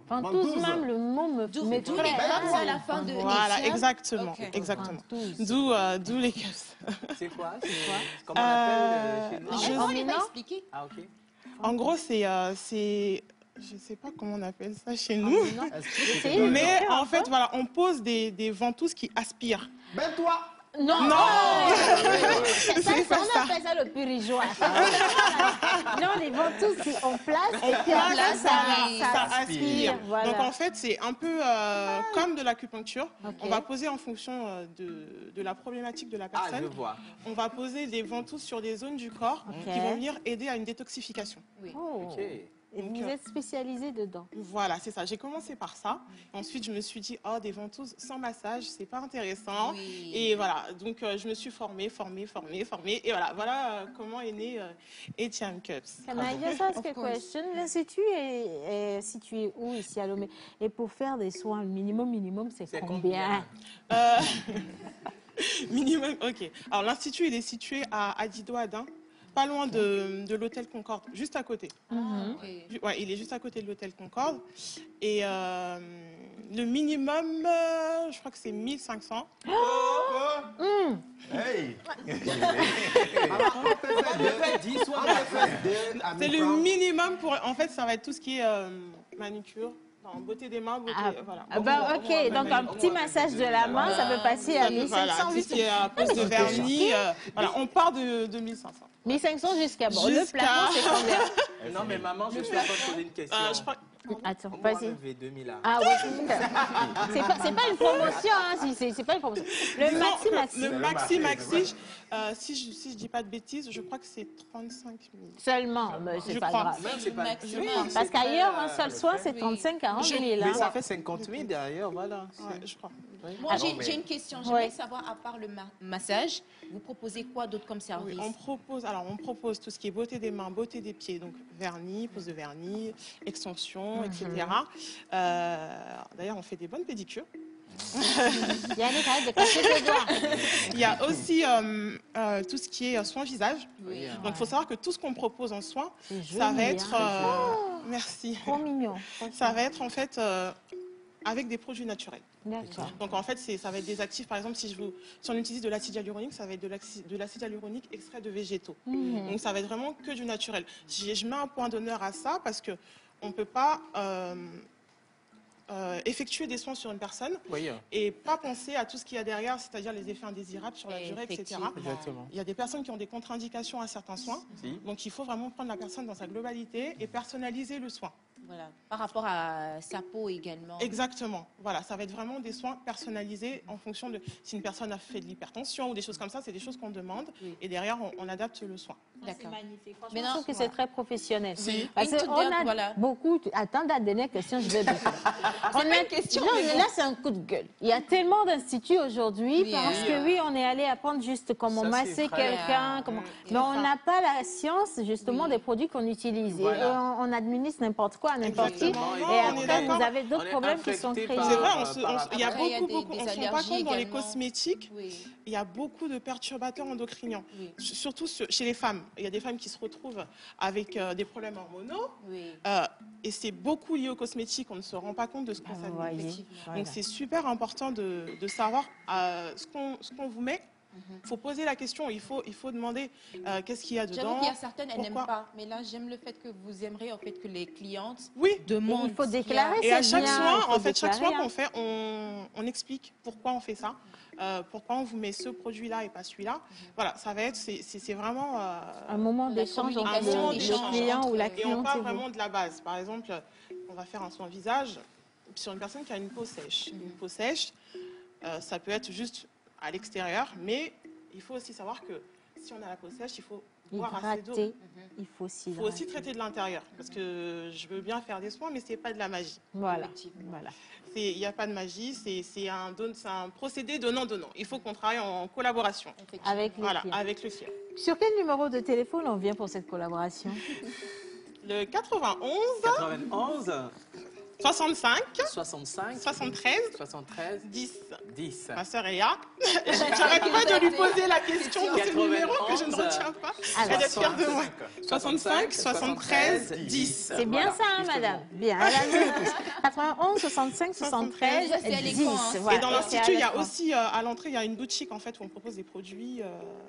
Speaker 2: Ventouse, même le mot me
Speaker 6: D'où
Speaker 2: met
Speaker 6: les
Speaker 2: très
Speaker 6: caps à la fin de
Speaker 9: Voilà,
Speaker 6: l'émission.
Speaker 9: exactement,
Speaker 6: Ok.
Speaker 9: exactement.
Speaker 2: Ventouse.
Speaker 9: D'où les caps.
Speaker 3: C'est quoi? Comment on appelle chez nous?
Speaker 9: Je-
Speaker 6: On
Speaker 2: sais
Speaker 6: n'a
Speaker 2: pas.
Speaker 6: pas expliqué.
Speaker 3: Ah, ok.
Speaker 9: En gros, c'est je sais pas comment on appelle ça chez nous.
Speaker 2: Essayez de le
Speaker 9: Mais
Speaker 2: faire
Speaker 9: en
Speaker 2: un
Speaker 9: fait,
Speaker 2: peu.
Speaker 9: voilà, on pose des ventouses qui aspirent.
Speaker 5: Ben toi,
Speaker 2: Non,
Speaker 9: Non.
Speaker 2: ça,
Speaker 9: C'est pas
Speaker 2: on
Speaker 9: ça.
Speaker 2: appelle ça le purigeois. Non, les ventouses ventouse, si on place, et puis
Speaker 9: place,
Speaker 2: après, ça
Speaker 9: aspire.
Speaker 2: Voilà.
Speaker 9: Donc en fait, c'est un peu comme de l'acupuncture.
Speaker 2: Ok.
Speaker 9: On va poser en fonction de la problématique de la
Speaker 3: Ah,
Speaker 9: personne.
Speaker 3: je vois.
Speaker 9: On va poser des ventouses sur des zones du corps
Speaker 2: Ok.
Speaker 9: qui vont venir aider à une détoxification.
Speaker 2: Oh.
Speaker 3: Ok.
Speaker 2: Et
Speaker 9: Donc,
Speaker 2: vous êtes spécialisé dedans.
Speaker 9: Voilà, c'est ça. J'ai commencé par ça. Ensuite, je me suis dit, oh, des ventouses sans massage, c'est pas intéressant.
Speaker 6: Oui.
Speaker 9: Et voilà, donc je me suis formée. Et voilà comment est né ATM Cups.
Speaker 2: Can I just ask a question? L'Institut est situé où ici à Lomé? Et pour faire des soins, le minimum, c'est combien?
Speaker 9: Minimum, ok. Alors, l'Institut, il est situé à Adido-Adin, pas loin de l'hôtel Concorde, juste à côté. Ouais, il est juste à côté de l'hôtel Concorde. Et le minimum, je crois que c'est 1500.
Speaker 4: Hey!
Speaker 9: C'est le minimum pour... En fait, ça va être tout ce qui est manicure, beauté des mains, beauté... voilà.
Speaker 2: Ah bah, ok, donc un petit massage de la main, ça peut passer à 1500.
Speaker 9: Voilà, tout ce qui est pose de vernis. Voilà, on part de 1500.
Speaker 2: 1500 jusqu'à bon. Le plafond, c'est combien?
Speaker 3: Non, mais maman, je suis en train de poser une question.
Speaker 9: Je crois...
Speaker 2: Attends,
Speaker 3: On va
Speaker 2: vas-y.
Speaker 3: enlever 2000 là.
Speaker 2: Ah oui, c'est pas une promotion, hein, c'est pas une promotion. Le
Speaker 9: maxi, si je dis pas de bêtises, je crois que c'est 35 000.
Speaker 2: Seulement, mais c'est
Speaker 9: Je
Speaker 2: pas
Speaker 9: crois.
Speaker 2: grave.
Speaker 3: Même, c'est pas...
Speaker 2: Parce qu'ailleurs, un seul soin, c'est 35, 40 000.
Speaker 3: Mais ça fait 50 000 derrière, voilà.
Speaker 9: Ouais, je crois.
Speaker 6: Moi, j'ai une question. J'aimerais savoir, à part le massage, vous proposez quoi d'autre comme service?
Speaker 9: Oui, on propose tout ce qui est beauté des mains, beauté des pieds, donc vernis, pose de vernis, extension, etc. D'ailleurs, on fait des bonnes pédicures.
Speaker 2: Yannick, arrête de casser tes doigts.
Speaker 9: Il y a aussi tout ce qui est soin visage.
Speaker 6: Oui.
Speaker 9: Donc, il faut savoir que tout ce qu'on propose en soins,
Speaker 2: C'est
Speaker 9: ça
Speaker 2: joli,
Speaker 9: va être...
Speaker 2: hein.
Speaker 9: Merci.
Speaker 2: Trop mignon.
Speaker 9: Ça va être en fait avec des produits naturels.
Speaker 2: D'accord.
Speaker 9: Donc en fait, ça va être des actifs. Par exemple, si on utilise de l'acide hyaluronique, ça va être de l'acide hyaluronique extrait de végétaux. Donc ça va être vraiment que du naturel. Je mets un point d'honneur à ça parce que on ne peut pas effectuer des soins sur une personne et pas penser à tout ce qu'il y a derrière, c'est-à-dire les effets indésirables sur la durée, etc.
Speaker 3: Exactement.
Speaker 9: Il y a des personnes qui ont des contre-indications à certains soins. Donc il faut vraiment prendre la personne dans sa globalité et personnaliser le soin.
Speaker 6: Voilà. Par rapport à sa peau également.
Speaker 9: Exactement. Voilà, ça va être vraiment des soins personnalisés en fonction de si une personne a fait de l'hypertension ou des choses comme ça, c'est des choses qu'on demande et derrière on adapte le soin.
Speaker 2: D'accord. Mais je trouve que c'est très professionnel. Parce
Speaker 6: Une toute
Speaker 2: qu'on a
Speaker 6: voilà.
Speaker 2: beaucoup... Attends, la dernière question, je vais baisser.
Speaker 6: On a une question.
Speaker 2: Non,
Speaker 6: mais
Speaker 2: mais
Speaker 6: bon.
Speaker 2: là, c'est un coup de gueule. Il y a tellement d'instituts aujourd'hui
Speaker 6: Oui,
Speaker 2: parce que oui, on est allé apprendre juste comment
Speaker 3: Ça,
Speaker 2: masser
Speaker 3: c'est vrai.
Speaker 2: quelqu'un. Mais on n'a pas la science, justement, des produits qu'on utilise.
Speaker 3: Voilà.
Speaker 2: Et on administre n'importe quoi à n'importe qui.
Speaker 9: Exactement.
Speaker 2: Et
Speaker 9: Non, on est
Speaker 2: après,
Speaker 9: d'accord.
Speaker 2: vous avez
Speaker 3: On
Speaker 2: d'autres
Speaker 3: est
Speaker 2: problèmes qui sont
Speaker 3: infecté
Speaker 2: créés.
Speaker 3: par-
Speaker 9: C'est vrai, il y a
Speaker 6: Après, il y a
Speaker 9: beaucoup,
Speaker 6: des
Speaker 9: on ne se rend pas
Speaker 6: allergies
Speaker 9: compte dans les
Speaker 6: également.
Speaker 9: cosmétiques,
Speaker 6: Oui.
Speaker 9: il y a beaucoup de perturbateurs endocriniens,
Speaker 6: Oui.
Speaker 9: surtout chez les femmes. Il y a des femmes qui se retrouvent avec des problèmes hormonaux
Speaker 6: Oui.
Speaker 9: et c'est beaucoup lié aux cosmétiques, on ne se rend pas compte de ce qu'on
Speaker 2: Vous
Speaker 9: s'admet.
Speaker 2: voyez.
Speaker 9: Donc c'est super important de savoir ce qu'on vous met. Il faut poser la question, il faut demander qu'est-ce qu'il y a
Speaker 6: J'avoue
Speaker 9: dedans.
Speaker 6: qu'il y a certaines, elles n'aiment
Speaker 9: pourquoi.
Speaker 6: pas. Mais là, j'aime le fait que vous aimeriez en fait que les clientes
Speaker 9: Oui.
Speaker 6: demandent.
Speaker 2: Il faut
Speaker 6: ce qu'il y a.
Speaker 2: déclarer.
Speaker 9: Et à
Speaker 2: c'est
Speaker 9: chaque
Speaker 2: bien,
Speaker 9: soin,
Speaker 2: il faut
Speaker 9: en fait, chaque
Speaker 2: déclarer,
Speaker 9: soin qu'on fait, on explique pourquoi on fait ça, pourquoi on vous met ce produit-là et pas celui-là. Voilà, ça va être, c'est vraiment
Speaker 2: un moment
Speaker 6: La
Speaker 2: d'échange entre
Speaker 9: un moment
Speaker 2: le
Speaker 9: d'échange
Speaker 2: client ou la
Speaker 9: et on
Speaker 2: cliente.
Speaker 9: part
Speaker 2: et vous.
Speaker 9: vraiment de la base. Par exemple, on va faire un soin visage sur une personne qui a une peau sèche. Une peau sèche, ça peut être juste à l'extérieur, mais il faut aussi savoir que si on a la peau sèche, il faut boire assez d'eau.
Speaker 2: Hydrater, il faut
Speaker 9: Il faut aussi traiter de l'intérieur, parce que je veux bien faire des soins, mais c'est pas de la magie.
Speaker 2: Voilà. Voilà.
Speaker 9: Il n'y a pas de magie, c'est un procédé donnant-donnant. Il faut qu'on travaille en collaboration.
Speaker 2: Avec le
Speaker 9: Voilà,
Speaker 2: client.
Speaker 9: avec le client.
Speaker 2: Sur quel numéro de téléphone on vient pour cette collaboration?
Speaker 9: Le 91
Speaker 3: 91
Speaker 9: 65
Speaker 3: 65
Speaker 9: 73
Speaker 3: 73
Speaker 9: 10.
Speaker 3: 10.
Speaker 9: Ma sœur est là. J'arrête pas de lui poser la question de ce numéro que je ne
Speaker 3: 91,
Speaker 9: retiens pas.
Speaker 2: Alors,
Speaker 9: Elle est fière de moi. 65 73 10.
Speaker 2: C'est bien ça, hein, madame? Bien. Elle a le tous. 91 65 73
Speaker 6: c'est à
Speaker 2: 10.
Speaker 6: l'écran, hein.
Speaker 2: Voilà.
Speaker 9: Et dans
Speaker 2: c'est à
Speaker 9: l'institut, il y a
Speaker 2: l'écran.
Speaker 9: aussi à l'entrée, il y a une boutique en fait où on propose des produits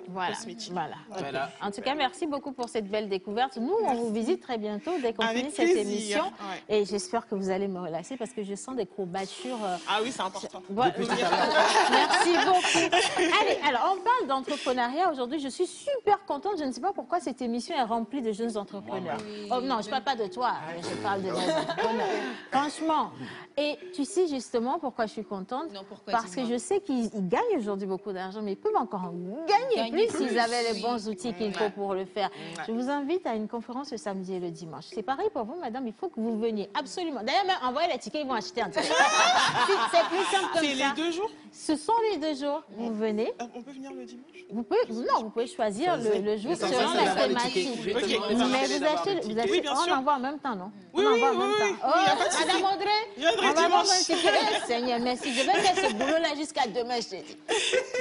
Speaker 2: Voilà.
Speaker 9: cosmétiques.
Speaker 2: Voilà.
Speaker 3: Voilà.
Speaker 2: En tout cas, merci beaucoup pour cette belle découverte. Nous, on vous visite très bientôt dès qu'on
Speaker 9: Avec
Speaker 2: finit cette
Speaker 9: plaisir.
Speaker 2: émission.
Speaker 9: Ouais.
Speaker 2: Et j'espère que vous allez allez me relâcher parce que je sens des courbatures.
Speaker 9: Ah oui, c'est important.
Speaker 2: Voilà. Merci beaucoup. Allez, alors on parle d'entrepreneuriat aujourd'hui. Je suis super contente. Je ne sais pas pourquoi cette émission est remplie de jeunes entrepreneurs. Oh, non, je ne parle pas de toi. Je parle de jeunes entrepreneurs. Franchement. Et tu sais justement pourquoi je suis contente?
Speaker 6: Non, pourquoi,
Speaker 2: parce que je sais qu'ils gagnent aujourd'hui beaucoup d'argent, mais ils peuvent encore gagner plus s'ils avaient les bons outils qu'il faut pour le faire. Je vous invite à une conférence le samedi et le dimanche. C'est pareil pour vous, madame. Il faut que vous veniez absolument. D'ailleurs, même envoyez les tickets, ils vont acheter un ticket. C'est plus simple comme ça.
Speaker 9: C'est les 2 jours?
Speaker 2: Ce sont les 2 jours. Vous venez.
Speaker 9: On peut venir le dimanche?
Speaker 2: Vous pouvez choisir le jour selon la thématique. Mais vous achetez,
Speaker 9: Oui, bien sûr.
Speaker 2: on envoie en même temps, non?
Speaker 9: Oui,
Speaker 2: on
Speaker 9: oui,
Speaker 2: envoie en
Speaker 9: oui,
Speaker 2: même
Speaker 9: oui.
Speaker 2: temps. Oh, Madame Audrey, on va avoir un ticket. Seigneur, merci. Je vais faire ce boulot-là jusqu'à demain, je te dis.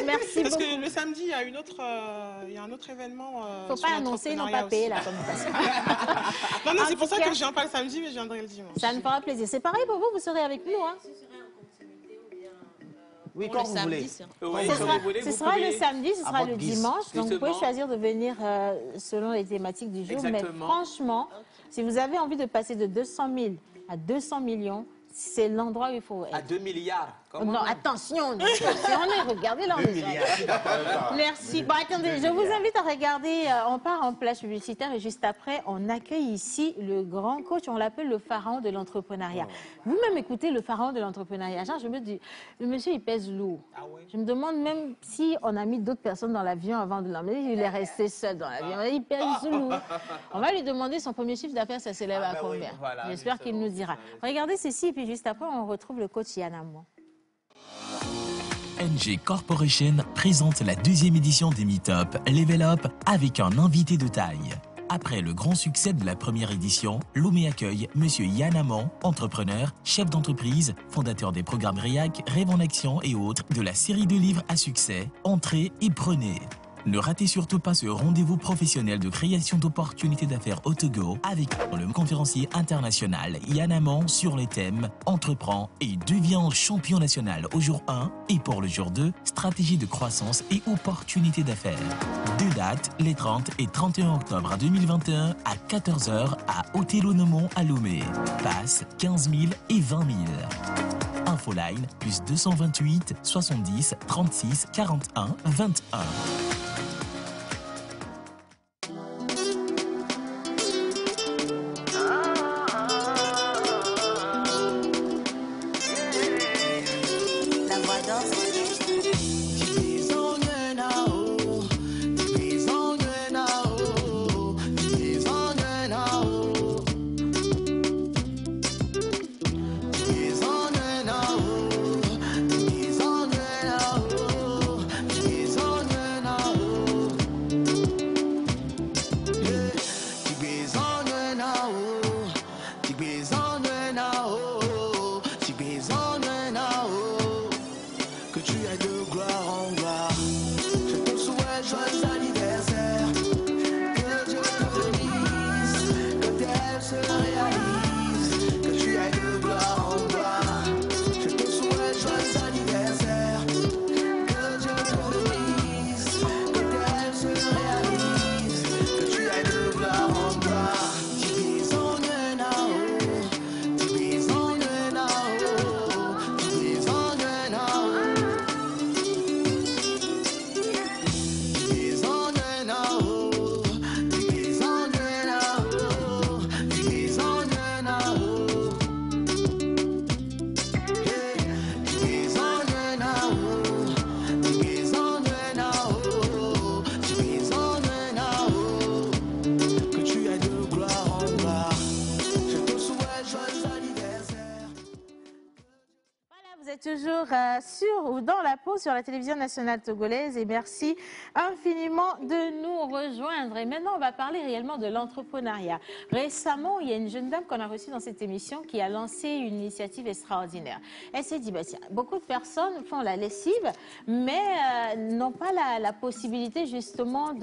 Speaker 2: Merci
Speaker 9: Parce
Speaker 2: beaucoup.
Speaker 9: que le samedi, il y a un autre événement.
Speaker 2: Faut pas annoncer, ils n'ont pas payé la communication.
Speaker 9: Non,
Speaker 2: En
Speaker 9: c'est pour
Speaker 2: tout
Speaker 9: ça
Speaker 2: cas,
Speaker 9: que je viens pas le samedi, mais je viendrai le dimanche.
Speaker 2: Ça nous fera plaisir. C'est pareil pour vous, vous serez avec nous, hein?
Speaker 5: Oui, quand vous voulez.
Speaker 2: Ce sera le samedi, ce sera le dimanche. Donc, vous pouvez choisir de venir selon les thématiques du jour. Mais franchement, si vous avez envie de passer de 200 000 à 200 millions, c'est l'endroit où il faut être.
Speaker 3: À 2 milliards.
Speaker 2: Non, attention, regardez là. Merci. Bon, attendez, je vous invite à regarder, on part en plage publicitaire et juste après, on accueille ici le grand coach, on l'appelle le pharaon de l'entrepreneuriat. Vous-même écoutez le pharaon de l'entrepreneuriat. Genre, je me dis, le monsieur, il pèse lourd. Je me demande même si on a mis d'autres personnes dans l'avion avant de l'emmener, il est resté seul dans l'avion. Il pèse lourd. On va lui demander son premier chiffre d'affaires, ça s'élève à combien. Voilà, j'espère qu'il nous dira. Regardez ceci, et puis juste après, on retrouve le coach Yann Amon.
Speaker 7: NG Corporation présente la 2e édition des Meetup Level Up avec un invité de taille. Après le grand succès de la première édition, Lomé accueille Monsieur Yann Amon, entrepreneur, chef d'entreprise, fondateur des programmes REAC, Rêve en Action et autres de la série de livres à succès. Entrez et prenez. Ne ratez surtout pas ce rendez-vous professionnel de création d'opportunités d'affaires au Togo avec le conférencier international Yann Amon sur les thèmes « Entreprends et deviens champion national » au jour 1 et pour le jour 2, « Stratégie de croissance et opportunités d'affaires ». 2 dates, les 30 et 31 octobre 2021 à 14h à Hôtel Onomon à Lomé. Passe 15 000 et 20 000. Infoline plus 228 70 36 41 21.
Speaker 2: Toujours sur ou dans la pause sur la télévision nationale togolaise et merci infiniment de nous rejoindre. Et maintenant, on va parler réellement de l'entrepreneuriat. Récemment, il y a une jeune dame qu'on a reçue dans cette émission qui a lancé une initiative extraordinaire. Elle s'est dit, bah, tiens, beaucoup de personnes font la lessive, mais n'ont pas la possibilité justement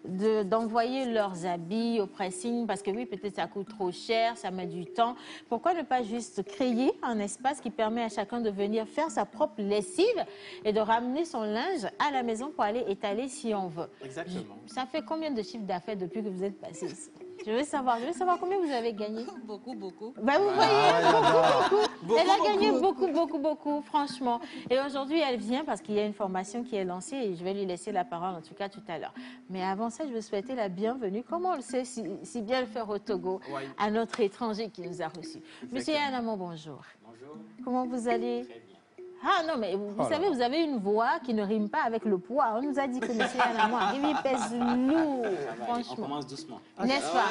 Speaker 2: d'envoyer leurs habits au pressing parce que oui, peut-être ça coûte trop cher, ça met du temps. Pourquoi ne pas juste créer un espace qui permet à chacun de venir faire sa propre lessive et de ramener son linge à la maison pour aller étaler si on veut.
Speaker 3: Exactement.
Speaker 2: Ça fait combien de chiffres d'affaires depuis que vous êtes passé ici? Je veux savoir combien vous avez gagné.
Speaker 6: Beaucoup, beaucoup.
Speaker 2: Ben, vous voyez, beaucoup. Elle a gagné
Speaker 3: Beaucoup.
Speaker 2: beaucoup, franchement. Et aujourd'hui, elle vient parce qu'il y a une formation qui est lancée et je vais lui laisser la parole, en tout cas, tout à l'heure. Mais avant ça, je veux souhaiter la bienvenue, comme on le sait si bien le faire au Togo, à notre étranger qui nous a reçus. Monsieur Yanamo, bonjour.
Speaker 11: Bonjour.
Speaker 2: Comment vous allez?
Speaker 11: Très bien.
Speaker 2: Ah non, mais vous savez, vous avez une voix qui ne rime pas avec le poids. On nous a dit que monsieur Yanamo arrive, il pèse lourd, franchement.
Speaker 11: On commence doucement.
Speaker 2: N'est-ce pas?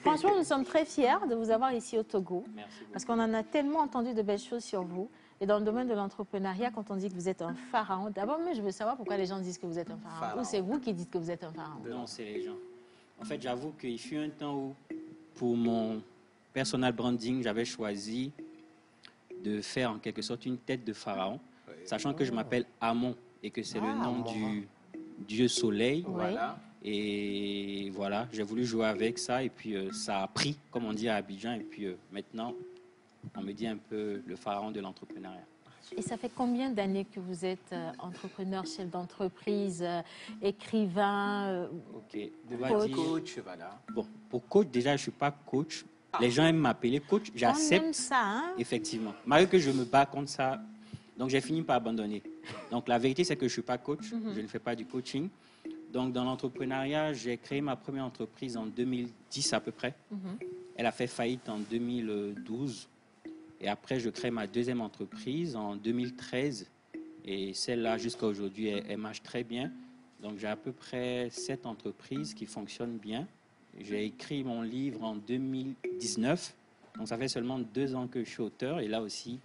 Speaker 2: Franchement, nous sommes très fiers de vous avoir ici au Togo.
Speaker 11: Merci beaucoup.
Speaker 2: Parce qu'on en a tellement entendu de belles choses sur vous. Et dans le domaine de l'entrepreneuriat, quand on dit que vous êtes un pharaon, d'abord, moi, je veux savoir pourquoi les gens disent que vous êtes un pharaon. Ou c'est vous qui dites que vous êtes un pharaon?
Speaker 11: Non, c'est les gens. En fait, j'avoue qu'il fut un temps où, pour mon personal branding, j'avais choisi de faire en quelque sorte une tête de pharaon, sachant que je m'appelle Amon et que c'est le nom du dieu soleil.
Speaker 2: Voilà.
Speaker 11: Et voilà, j'ai voulu jouer avec ça et puis ça a pris, comme on dit à Abidjan. Et puis maintenant, on me dit un peu le pharaon de l'entrepreneuriat.
Speaker 2: Et ça fait combien d'années que vous êtes entrepreneur, chef d'entreprise, écrivain
Speaker 11: Ok, on va dire...
Speaker 3: Coach, voilà.
Speaker 11: Bon, pour coach, déjà, je ne suis pas coach. Les gens aiment m'appeler coach,
Speaker 2: On
Speaker 11: j'accepte.
Speaker 2: aime ça, hein?
Speaker 11: Effectivement. Malgré que je me bats contre ça, donc j'ai fini par abandonner. Donc la vérité, c'est que je ne suis pas coach, je ne fais pas du coaching. Donc dans l'entrepreneuriat, j'ai créé ma première entreprise en 2010 à peu près. Elle a fait faillite en 2012. Et après, je crée ma deuxième entreprise en 2013. Et celle-là, jusqu'à aujourd'hui, elle marche très bien. Donc j'ai à peu près 7 entreprises qui fonctionnent bien. J'ai écrit mon livre en 2019, donc ça fait seulement 2 ans que je suis auteur et là aussi,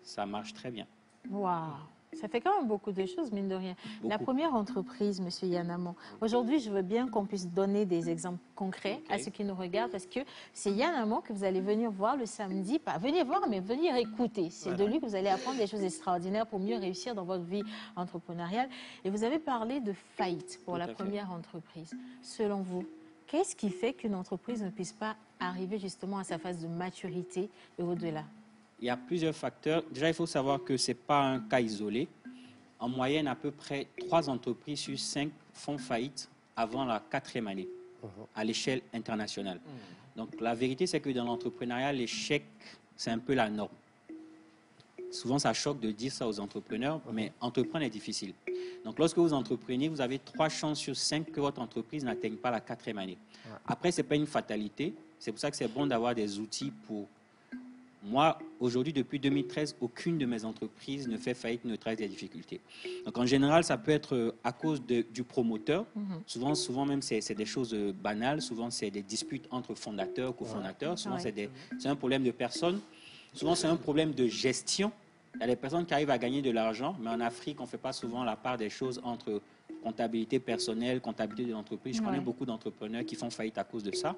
Speaker 11: ça marche très bien.
Speaker 2: Waouh! Ça fait quand même beaucoup de choses, mine de rien.
Speaker 11: Beaucoup.
Speaker 2: La première entreprise, monsieur Yanamo, aujourd'hui, je veux bien qu'on puisse donner des exemples concrets à ceux qui nous regardent parce que c'est Yanamo que vous allez venir voir le samedi, pas venir voir, mais venir écouter. C'est de lui que vous allez apprendre des choses extraordinaires pour mieux réussir dans votre vie entrepreneuriale. Et vous avez parlé de faillite pour la première entreprise. Selon vous, qu'est-ce qui fait qu'une entreprise ne puisse pas arriver justement à sa phase de maturité et au-delà?
Speaker 11: Il y a plusieurs facteurs. Déjà, il faut savoir que ce n'est pas un cas isolé. En moyenne, à peu près 3 entreprises sur 5 font faillite avant la 4e année à l'échelle internationale. Donc, la vérité, c'est que dans l'entrepreneuriat, l'échec, c'est un peu la norme. Souvent, ça choque de dire ça aux entrepreneurs, mais entreprendre est difficile. Donc, lorsque vous entreprenez, vous avez 3 chances sur 5 que votre entreprise n'atteigne pas la 4e année. Après, ce n'est pas une fatalité. C'est pour ça que c'est bon d'avoir des outils pour... Moi, aujourd'hui, depuis 2013, aucune de mes entreprises ne fait faillite, ne traite des difficultés. Donc, en général, ça peut être à cause du promoteur. Souvent même, c'est des choses banales. Souvent, c'est des disputes entre fondateurs, cofondateurs. Souvent, c'est un problème de personnes. Souvent, c'est un problème de gestion. Il y a des personnes qui arrivent à gagner de l'argent, mais en Afrique, on ne fait pas souvent la part des choses entre comptabilité personnelle, comptabilité de l'entreprise. Je connais beaucoup d'entrepreneurs qui font faillite à cause de ça.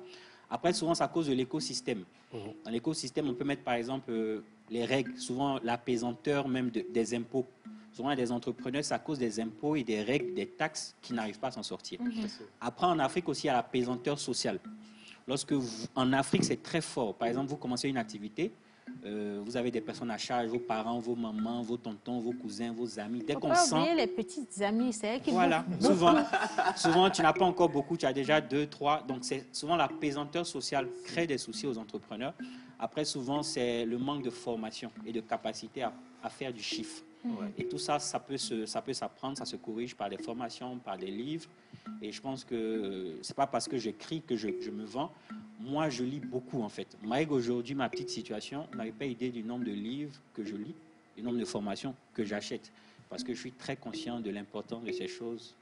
Speaker 11: Après, souvent, c'est à cause de l'écosystème. Dans l'écosystème, on peut mettre, par exemple, les règles, souvent l'apaisanteur même des impôts. Souvent, il y a des entrepreneurs, c'est à cause des impôts et des règles, des taxes qui n'arrivent pas à s'en sortir. Après, en Afrique aussi, il y a l'apaisanteur social. En Afrique, c'est très fort. Par exemple, vous commencez une activité, vous avez des personnes à charge, vos parents, vos mamans, vos tontons, vos cousins, vos amis. Dès qu'on sent...
Speaker 2: oublier les petites amies, c'est elles qui
Speaker 11: Voilà, souvent, tu n'as pas encore beaucoup, tu as déjà 2, 3. Donc, c'est souvent la pesanteur sociale crée des soucis aux entrepreneurs. Après, souvent, c'est le manque de formation et de capacité à faire du chiffre. Et tout ça, ça peut s'apprendre, ça se corrige par des formations, par des livres. Et je pense que ce n'est pas parce que j'écris que je me vends. Moi, je lis beaucoup, en fait. Malgré aujourd'hui, ma petite situation, vous n'avez pas idée du nombre de livres que je lis, du nombre de formations que j'achète. Parce que je suis très conscient de l'importance de ces choses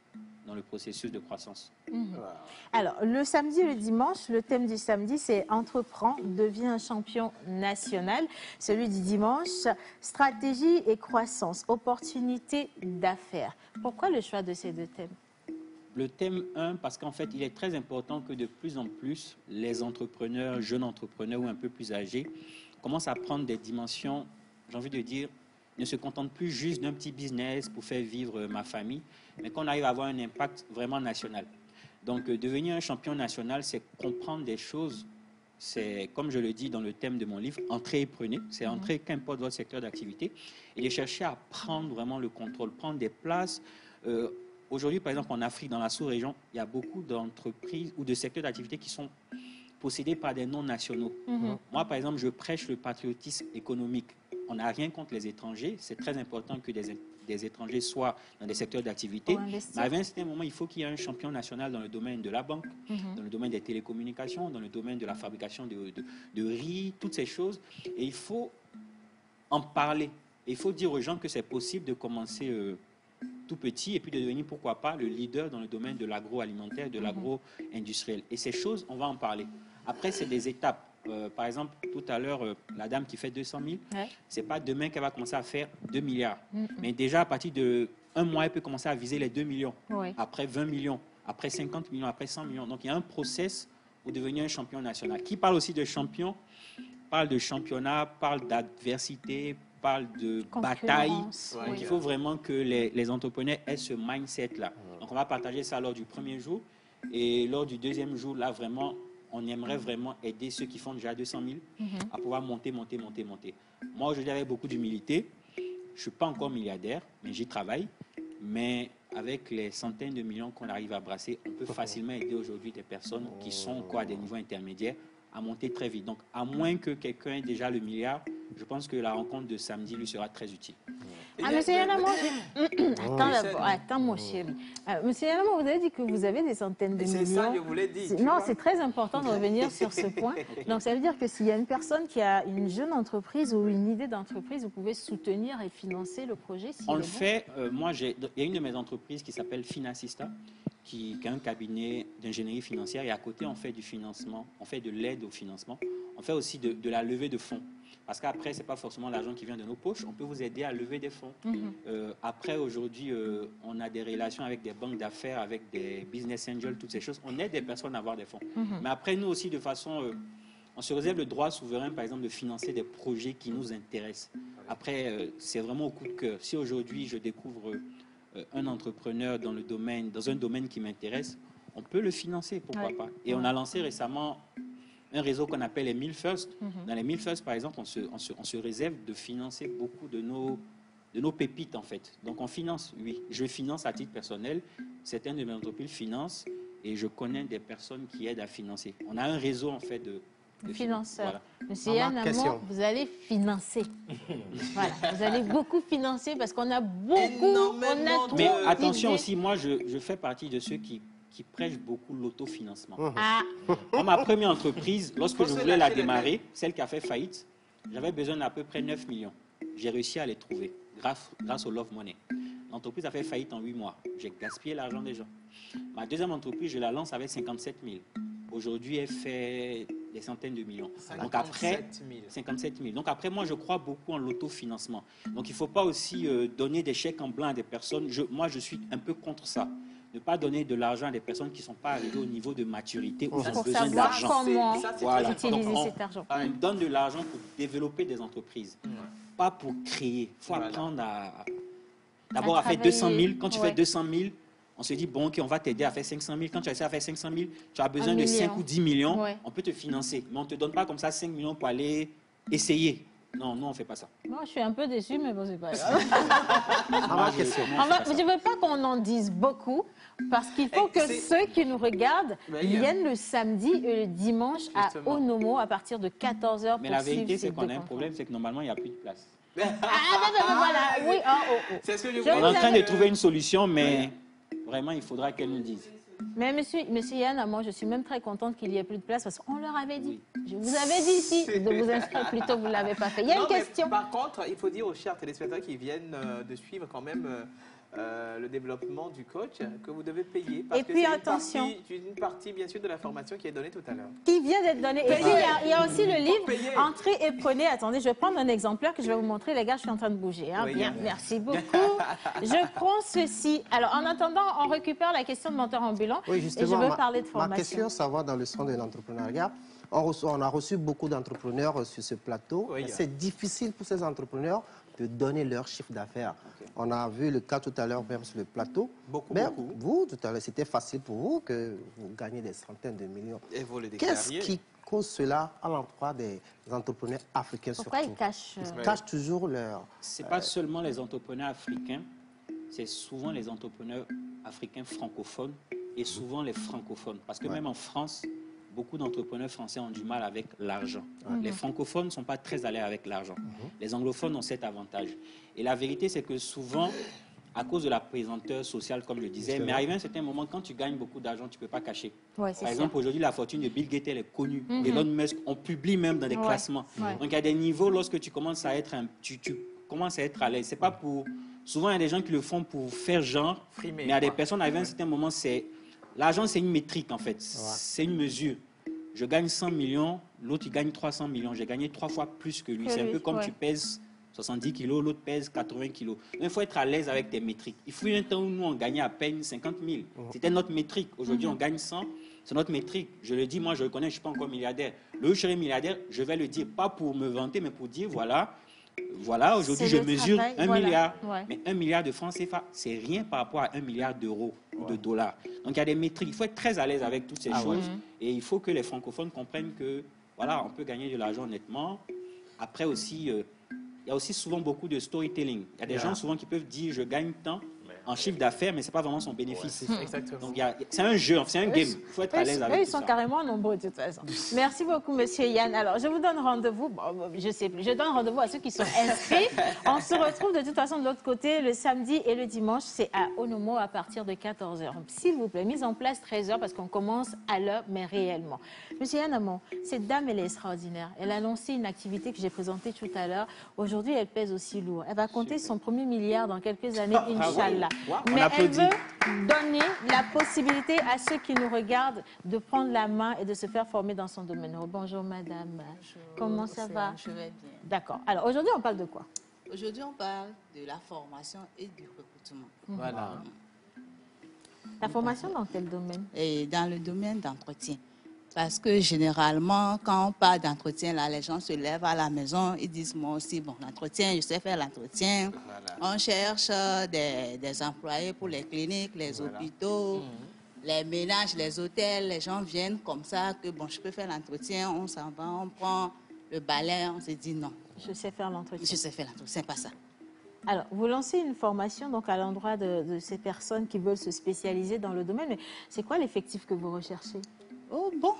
Speaker 11: dans le processus de croissance.
Speaker 2: Alors, le samedi et le dimanche, le thème du samedi, c'est « Entreprends, deviens un champion national ». Celui du dimanche, « Stratégie et croissance, opportunités d'affaires ». Pourquoi le choix de ces 2 thèmes?
Speaker 11: Le thème 1, parce qu'en fait, il est très important que de plus en plus, les entrepreneurs, jeunes entrepreneurs ou un peu plus âgés, commencent à prendre des dimensions, j'ai envie de dire, ne se contentent plus juste d'un petit business pour faire vivre ma famille, mais qu'on arrive à avoir un impact vraiment national. Donc, devenir un champion national, c'est comprendre des choses, c'est, comme je le dis dans le thème de mon livre, entrez et prenez. C'est entrer, qu'importe votre secteur d'activité, et de chercher à prendre vraiment le contrôle, prendre des places. Aujourd'hui, par exemple, en Afrique, dans la sous-région, il y a beaucoup d'entreprises ou de secteurs d'activité qui sont possédés par des non-nationaux. Moi, par exemple, je prêche le patriotisme économique. On n'a rien contre les étrangers. C'est très important que des étrangers soient dans des secteurs d'activité. Mais à un certain moment, il faut qu'il y ait un champion national dans le domaine de la banque, dans le domaine des télécommunications, dans le domaine de la fabrication de riz, toutes ces choses. Et il faut en parler. Et il faut dire aux gens que c'est possible de commencer tout petit et puis de devenir, pourquoi pas, le leader dans le domaine de l'agroalimentaire, de l'agro-industriel. Et ces choses, on va en parler. Après, c'est des étapes. Par exemple, tout à l'heure, la dame qui fait 200 000, c'est pas demain qu'elle va commencer à faire 2 milliards. Mais déjà, à partir d'un mois, elle peut commencer à viser les 2 millions. Après 20 millions, après 50 millions, après 100 millions. Donc, il y a un process pour devenir un champion national. Qui parle aussi de champion, parle de championnat, parle d'adversité, parle de bataille. Donc, il faut vraiment que les entrepreneurs aient ce mindset-là. Donc, on va partager ça lors du premier jour. Et lors du deuxième jour, là, vraiment, on aimerait vraiment aider ceux qui font déjà 200 000 à pouvoir monter. Moi, aujourd'hui, avec beaucoup d'humilité, je ne suis pas encore milliardaire, mais j'y travaille. Mais avec les centaines de millions qu'on arrive à brasser, on peut facilement aider aujourd'hui des personnes qui sont à des niveaux intermédiaires à monter très vite. Donc, à moins que quelqu'un ait déjà le milliard, je pense que la rencontre de samedi lui sera très utile.
Speaker 2: Monsieur Yanamo, attends mon chéri. Monsieur Yanamo, vous avez dit que vous avez des centaines de millions.
Speaker 3: C'est ça que je voulais dire.
Speaker 2: Non, c'est très important de revenir sur ce point. Donc, ça veut dire que s'il y a une personne qui a une jeune entreprise ou une idée d'entreprise, vous pouvez soutenir et financer le projet.
Speaker 11: On le fait. Moi, il y a une de mes entreprises qui s'appelle Finassista, qui a un cabinet d'ingénierie financière. Et à côté, on fait du financement, on fait de l'aide au financement. On fait aussi de la levée de fonds. Parce qu'après, ce n'est pas forcément l'argent qui vient de nos poches. On peut vous aider à lever des fonds. Après, aujourd'hui, on a des relations avec des banques d'affaires, avec des business angels, toutes ces choses. On aide des personnes à avoir des fonds. Mais après, nous aussi, de façon... on se réserve le droit souverain, par exemple, de financer des projets qui nous intéressent. Après, c'est vraiment au coup de cœur. Si aujourd'hui, je découvre un entrepreneur dans un domaine qui m'intéresse, on peut le financer, pourquoi pas. Et on a lancé récemment un réseau qu'on appelle les 1000 First. Dans les 1000 First, par exemple, on se réserve de financer beaucoup de nos pépites, en fait. Donc, on finance, oui. Je finance à titre personnel. Certaines de mes entreprises financent et je connais des personnes qui aident à financer. On a un réseau, en fait, de
Speaker 2: financeurs.
Speaker 11: Voilà.
Speaker 2: Monsieur Yann Amon, vous allez financer. Voilà, vous allez beaucoup financer parce qu'on a beaucoup,
Speaker 11: Mais attention aussi, moi, je fais partie de ceux qui prêchent beaucoup l'autofinancement. Moi, ma première entreprise, lorsque je voulais la démarrer, celle qui a fait faillite, j'avais besoin d'à peu près 9 millions. J'ai réussi à les trouver grâce au Love Money. L'entreprise a fait faillite en 8 mois. J'ai gaspillé l'argent des gens. Ma deuxième entreprise, je la lance avec 57 000. Aujourd'hui, elle fait des centaines de millions. 57 000. Donc après, moi, je crois beaucoup en l'autofinancement. Donc il ne faut pas aussi donner des chèques en blanc à des personnes. Moi, je suis un peu contre ça. Ne pas donner de l'argent à des personnes qui ne sont pas arrivées au niveau de maturité où ils ont besoin de l'argent.
Speaker 2: Comment
Speaker 11: voilà.
Speaker 2: utiliser cet argent.
Speaker 11: On donne de l'argent pour développer des entreprises, pas pour créer. Il faut apprendre d'abord à faire 200 000. Quand tu fais 200 000, on se dit, bon, OK, on va t'aider à faire 500 000. Quand tu as essayé à faire 500 000, tu as besoin de 5 ou 10 millions. On peut te financer. Mais on ne te donne pas comme ça 5 millions pour aller essayer. Non, on ne fait pas ça.
Speaker 2: Moi, je suis un peu déçue, mais bon, c'est pas grave. Je ne veux pas qu'on en dise beaucoup, parce qu'il faut que ceux qui nous regardent viennent le samedi et le dimanche à Onomo à partir de 14h.
Speaker 11: Mais la vérité, c'est qu'on a un problème, c'est que normalement, il n'y a plus de place.
Speaker 2: Voilà, oui,
Speaker 11: c'est ce que je voulais. On est en train de trouver une solution, mais vraiment, il faudra qu'elle nous dise.
Speaker 2: Mais monsieur Yann, moi je suis même très contente qu'il n'y ait plus de place parce qu'on leur avait dit. Je vous avais dit ici de vous inscrire plus tôt, vous ne l'avez pas fait. Il y a une question.
Speaker 3: Par contre, il faut dire aux chers téléspectateurs qui viennent de suivre quand même le développement du coach que vous devez payer. Parce que puis attention. Une partie bien sûr de la formation qui est donnée tout à l'heure.
Speaker 2: Qui vient d'être donnée. Et puis il y a aussi le livre Entrez et prenez. Attendez, je vais prendre un exemplaire que je vais vous montrer. Les gars, je suis en train de bouger. Hein. Bien, merci beaucoup. Je prends ceci. Alors en attendant, on récupère la question de menteur ambulant.
Speaker 5: Oui, justement,
Speaker 2: et je veux parler de formation.
Speaker 5: Ma question, savoir dans le centre de l'entrepreneuriat, on a reçu beaucoup d'entrepreneurs sur ce plateau. C'est difficile pour ces entrepreneurs de donner leur chiffre d'affaires. On a vu le cas tout à l'heure même sur le plateau. Beaucoup. Vous, tout à l'heure, c'était facile pour vous que vous gagnez des centaines de millions.
Speaker 3: Et vous le déclariez.
Speaker 5: trop cela à l'endroit des entrepreneurs africains.
Speaker 2: Pourquoi
Speaker 5: surtout.
Speaker 2: ils
Speaker 5: Ils cachent toujours leur...
Speaker 11: Ce n'est pas seulement les entrepreneurs africains, c'est souvent les entrepreneurs africains francophones et souvent les francophones. Parce que même en France, beaucoup d'entrepreneurs français ont du mal avec l'argent. Les francophones ne sont pas très à l'aise avec l'argent. Les anglophones ont cet avantage. Et la vérité, c'est que souvent, à cause de la présenteur sociale, comme je disais, mais arrivé à un certain moment, quand tu gagnes beaucoup d'argent, tu ne peux pas cacher.
Speaker 2: Ouais,
Speaker 11: Par exemple, aujourd'hui, la fortune de Bill Gates, elle est connue. Elon Musk, on publie même dans des classements. Donc, il y a des niveaux, lorsque tu commences à être, tu commences à être à l'aise. C'est pas pour... Souvent, il y a des gens qui le font pour faire genre, mais il y a des personnes, arrivé à un certain moment, c'est... L'argent, c'est une métrique, en fait. C'est une mesure. Je gagne 100 millions, l'autre, il gagne 300 millions. J'ai gagné 3 fois plus que lui. C'est un peu comme tu pèses 70 kilos, l'autre pèse 80 kilos. Mais il faut être à l'aise avec tes métriques. Il faut un temps où nous, on gagnait à peine 50 000. C'était notre métrique. Aujourd'hui, on gagne 100. C'est notre métrique. Je le dis, moi, je le connais, je ne suis pas encore milliardaire. Le jour où je serai milliardaire, je vais le dire, pas pour me vanter, mais pour dire, voilà, aujourd'hui, je mesure 1 milliard. Mais 1 milliard de francs CFA, c'est rien par rapport à 1 milliard d'euros ou de dollars. Donc, il y a des métriques. Il faut être très à l'aise avec toutes ces choses. Et il faut que les francophones comprennent que, voilà, on peut gagner de l'argent honnêtement. Après aussi, il y a aussi souvent beaucoup de storytelling. Il y a des gens souvent qui peuvent dire, je gagne tant en chiffre d'affaires, mais ce n'est pas vraiment son bénéfice. Donc, c'est un jeu, c'est un game. Il faut être à l'aise avec
Speaker 2: Ils sont carrément nombreux, de toute façon. Merci beaucoup, monsieur Yann. Alors, je vous donne rendez-vous. Bon, je sais plus. Je donne rendez-vous à ceux qui sont inscrits. On se retrouve de toute façon de l'autre côté le samedi et le dimanche. C'est à Onomo à partir de 14h. S'il vous plaît, mise en place 13h parce qu'on commence à l'heure, mais réellement. Monsieur Yann Amon, cette dame, elle est extraordinaire. Elle a lancé une activité que j'ai présentée tout à l'heure. Aujourd'hui, elle pèse aussi lourd. Elle va compter son premier milliard dans quelques années, Inch'Allah. Mais elle veut donner la possibilité à ceux qui nous regardent de prendre la main et de se faire former dans son domaine. Bonjour madame. Bonjour. Comment ça va?
Speaker 12: Je vais bien.
Speaker 2: D'accord. Alors aujourd'hui, on parle de quoi?
Speaker 12: Aujourd'hui, on parle de la formation et du recrutement.
Speaker 3: Voilà.
Speaker 2: La formation dans quel domaine?
Speaker 12: Et dans le domaine d'entretien. Parce que généralement, quand on parle d'entretien, là, les gens se lèvent à la maison, ils disent, moi aussi, bon, l'entretien, je sais faire l'entretien. On cherche des employés pour les cliniques, les hôpitaux, les ménages, les hôtels. Les gens viennent comme ça, que bon, je peux faire l'entretien, on s'en va, on prend le balai, on se dit non.
Speaker 2: Je sais faire l'entretien.
Speaker 12: Je sais faire l'entretien, c'est pas ça.
Speaker 2: Alors, vous lancez une formation donc, à l'endroit de ces personnes qui veulent se spécialiser dans le domaine. Mais c'est quoi l'effectif que vous recherchez?
Speaker 12: Oh, bon,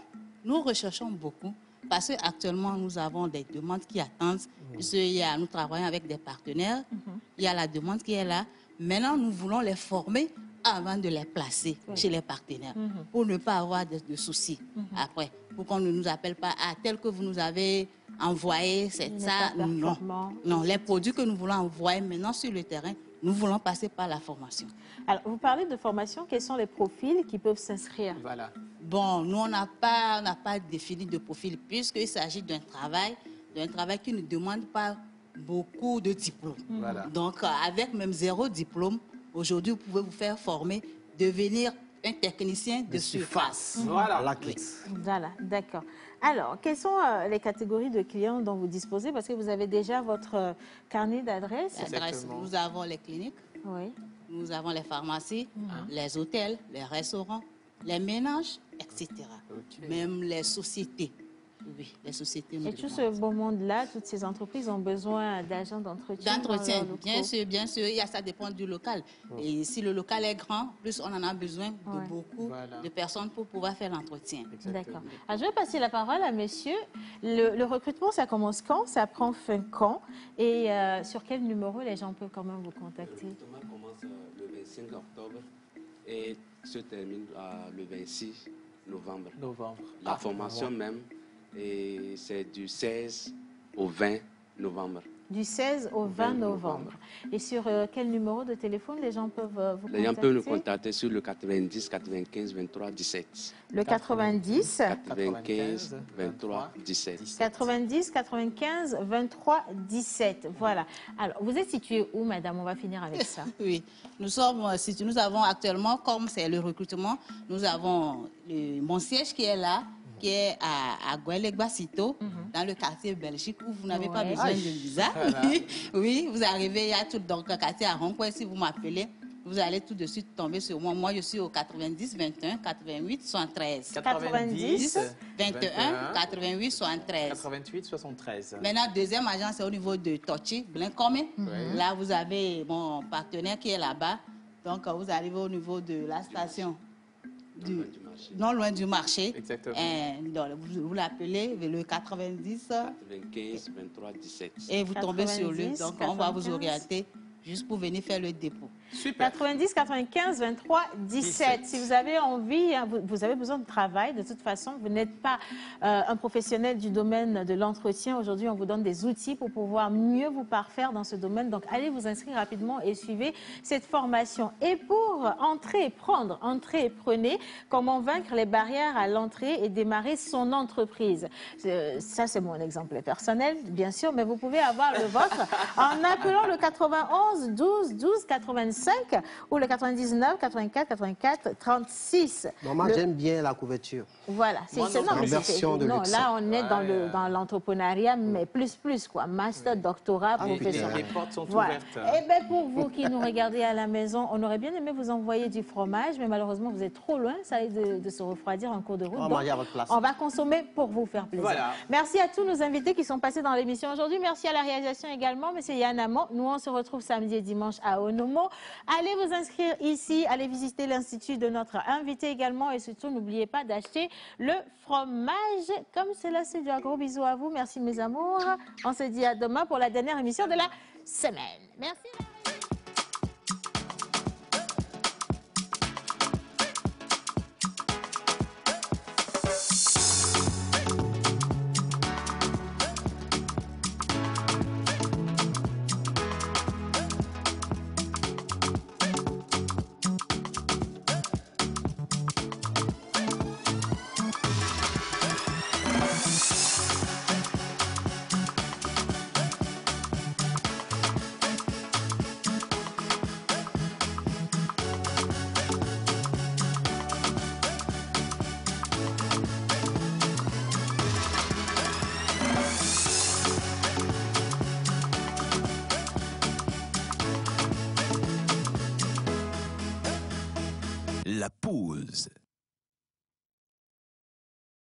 Speaker 12: nous recherchons beaucoup parce qu'actuellement, nous avons des demandes qui attendent. Nous travaillons avec des partenaires. Il y a la demande qui est là. Maintenant, nous voulons les former avant de les placer chez les partenaires pour ne pas avoir de soucis après. Pour qu'on ne nous appelle pas tel que vous nous avez envoyé, c'est ça. Non. Non, les produits que nous voulons envoyer maintenant sur le terrain, nous voulons passer par la formation.
Speaker 2: Alors, vous parlez de formation, quels sont les profils qui peuvent s'inscrire?
Speaker 12: Voilà. Bon, nous, on n'a pas défini de profil puisqu'il s'agit d'un travail qui ne demande pas beaucoup de diplômes. Voilà. Donc, avec même 0 diplôme, aujourd'hui, vous pouvez vous faire former, devenir un technicien de surface.
Speaker 5: Voilà.
Speaker 2: Voilà, d'accord. Alors, quelles sont les catégories de clients dont vous disposez? Parce que vous avez déjà votre carnet d'adresses.
Speaker 12: Nous avons les cliniques, nous avons les pharmacies, les hôtels, les restaurants, les ménages, etc. Même les sociétés. Oui, les sociétés.
Speaker 2: Et tout ce beau monde-là, toutes ces entreprises ont besoin d'agents d'entretien.
Speaker 12: D'entretien, bien sûr. Ça dépend du local. Et si le local est grand, plus on en a besoin de beaucoup de personnes pour pouvoir faire l'entretien.
Speaker 2: D'accord. Alors, je vais passer la parole à monsieur. Le recrutement, ça commence quand? Ça prend fin quand? Et sur quel numéro les gens peuvent quand même vous contacter?
Speaker 13: Le recrutement commence le 25 octobre et se termine le 26 novembre. La formation même, c'est du 16 au 20 novembre.
Speaker 2: Du 16 au 20 novembre. Et sur quel numéro de téléphone les gens peuvent vous contacter?
Speaker 13: Les gens peuvent nous contacter sur le 90 95 23 17.
Speaker 2: Le 90
Speaker 13: 95 23 17.
Speaker 2: 90 95 23 17. Voilà. Alors, vous êtes situé où, madame? On va finir avec ça.
Speaker 12: Oui, nous avons actuellement, comme c'est le recrutement, nous avons mon siège qui est là, qui est à Gouelegba-Sito, dans le quartier Belgique, où vous n'avez pas besoin de visa. Oui, vous arrivez, il y a tout dans le quartier à Roncourt. Si vous m'appelez, vous allez tout de suite tomber sur moi. Moi, je suis au 90 21 88 73.
Speaker 3: 90
Speaker 12: 21 88 73.
Speaker 3: 88 73.
Speaker 12: Maintenant, deuxième agent, c'est au niveau de Tochi, Blincomé. Là, vous avez mon partenaire qui est là-bas. Donc, vous arrivez au niveau de la station. Non loin du marché.
Speaker 3: Exactement.
Speaker 12: Vous l'appelez le 90.
Speaker 13: 95 23 17.
Speaker 12: Et vous tombez sur lui.
Speaker 2: 90,
Speaker 12: Donc, on va vous
Speaker 2: 95.
Speaker 12: orienter juste pour venir faire le dépôt.
Speaker 3: Super.
Speaker 2: 90 95 23 17. Si vous avez envie, hein, vous avez besoin de travail, de toute façon, vous n'êtes pas un professionnel du domaine de l'entretien. Aujourd'hui, on vous donne des outils pour pouvoir mieux vous parfaire dans ce domaine. Donc, allez vous inscrire rapidement et suivez cette formation. Et pour entrer et prenez, comment vaincre les barrières à l'entrée et démarrer son entreprise. Ça, c'est mon exemple personnel, bien sûr, mais vous pouvez avoir le vôtre en appelant le 91 12 12 85 ou le 99 84 84 36.
Speaker 5: Moi, j'aime bien la couverture.
Speaker 2: Voilà, c'est
Speaker 5: version de luxe.
Speaker 2: là, on est dans l'entrepreneuriat, mais plus, quoi. Master, doctorat, professionnel.
Speaker 3: Les portes sont
Speaker 2: Voilà.
Speaker 3: ouvertes.
Speaker 2: Et bien, pour vous qui nous regardez à la maison, on aurait bien aimé vous envoyer du fromage, mais malheureusement, vous êtes trop loin. Ça risque de se refroidir en cours de route.
Speaker 5: On va
Speaker 2: Donc,
Speaker 5: manger à votre place.
Speaker 2: on va consommer pour vous faire plaisir.
Speaker 3: Voilà.
Speaker 2: Merci à tous nos invités qui sont passés dans l'émission aujourd'hui. Merci à la réalisation également, M. Yann Amon. Nous, on se retrouve samedi et dimanche à Onomo. Allez vous inscrire ici, allez visiter l'institut de notre invité également et surtout, n'oubliez pas d'acheter le fromage. Comme cela, c'est du gros bisous à vous. Merci mes amours. On se dit à demain pour la dernière émission de la semaine. Merci.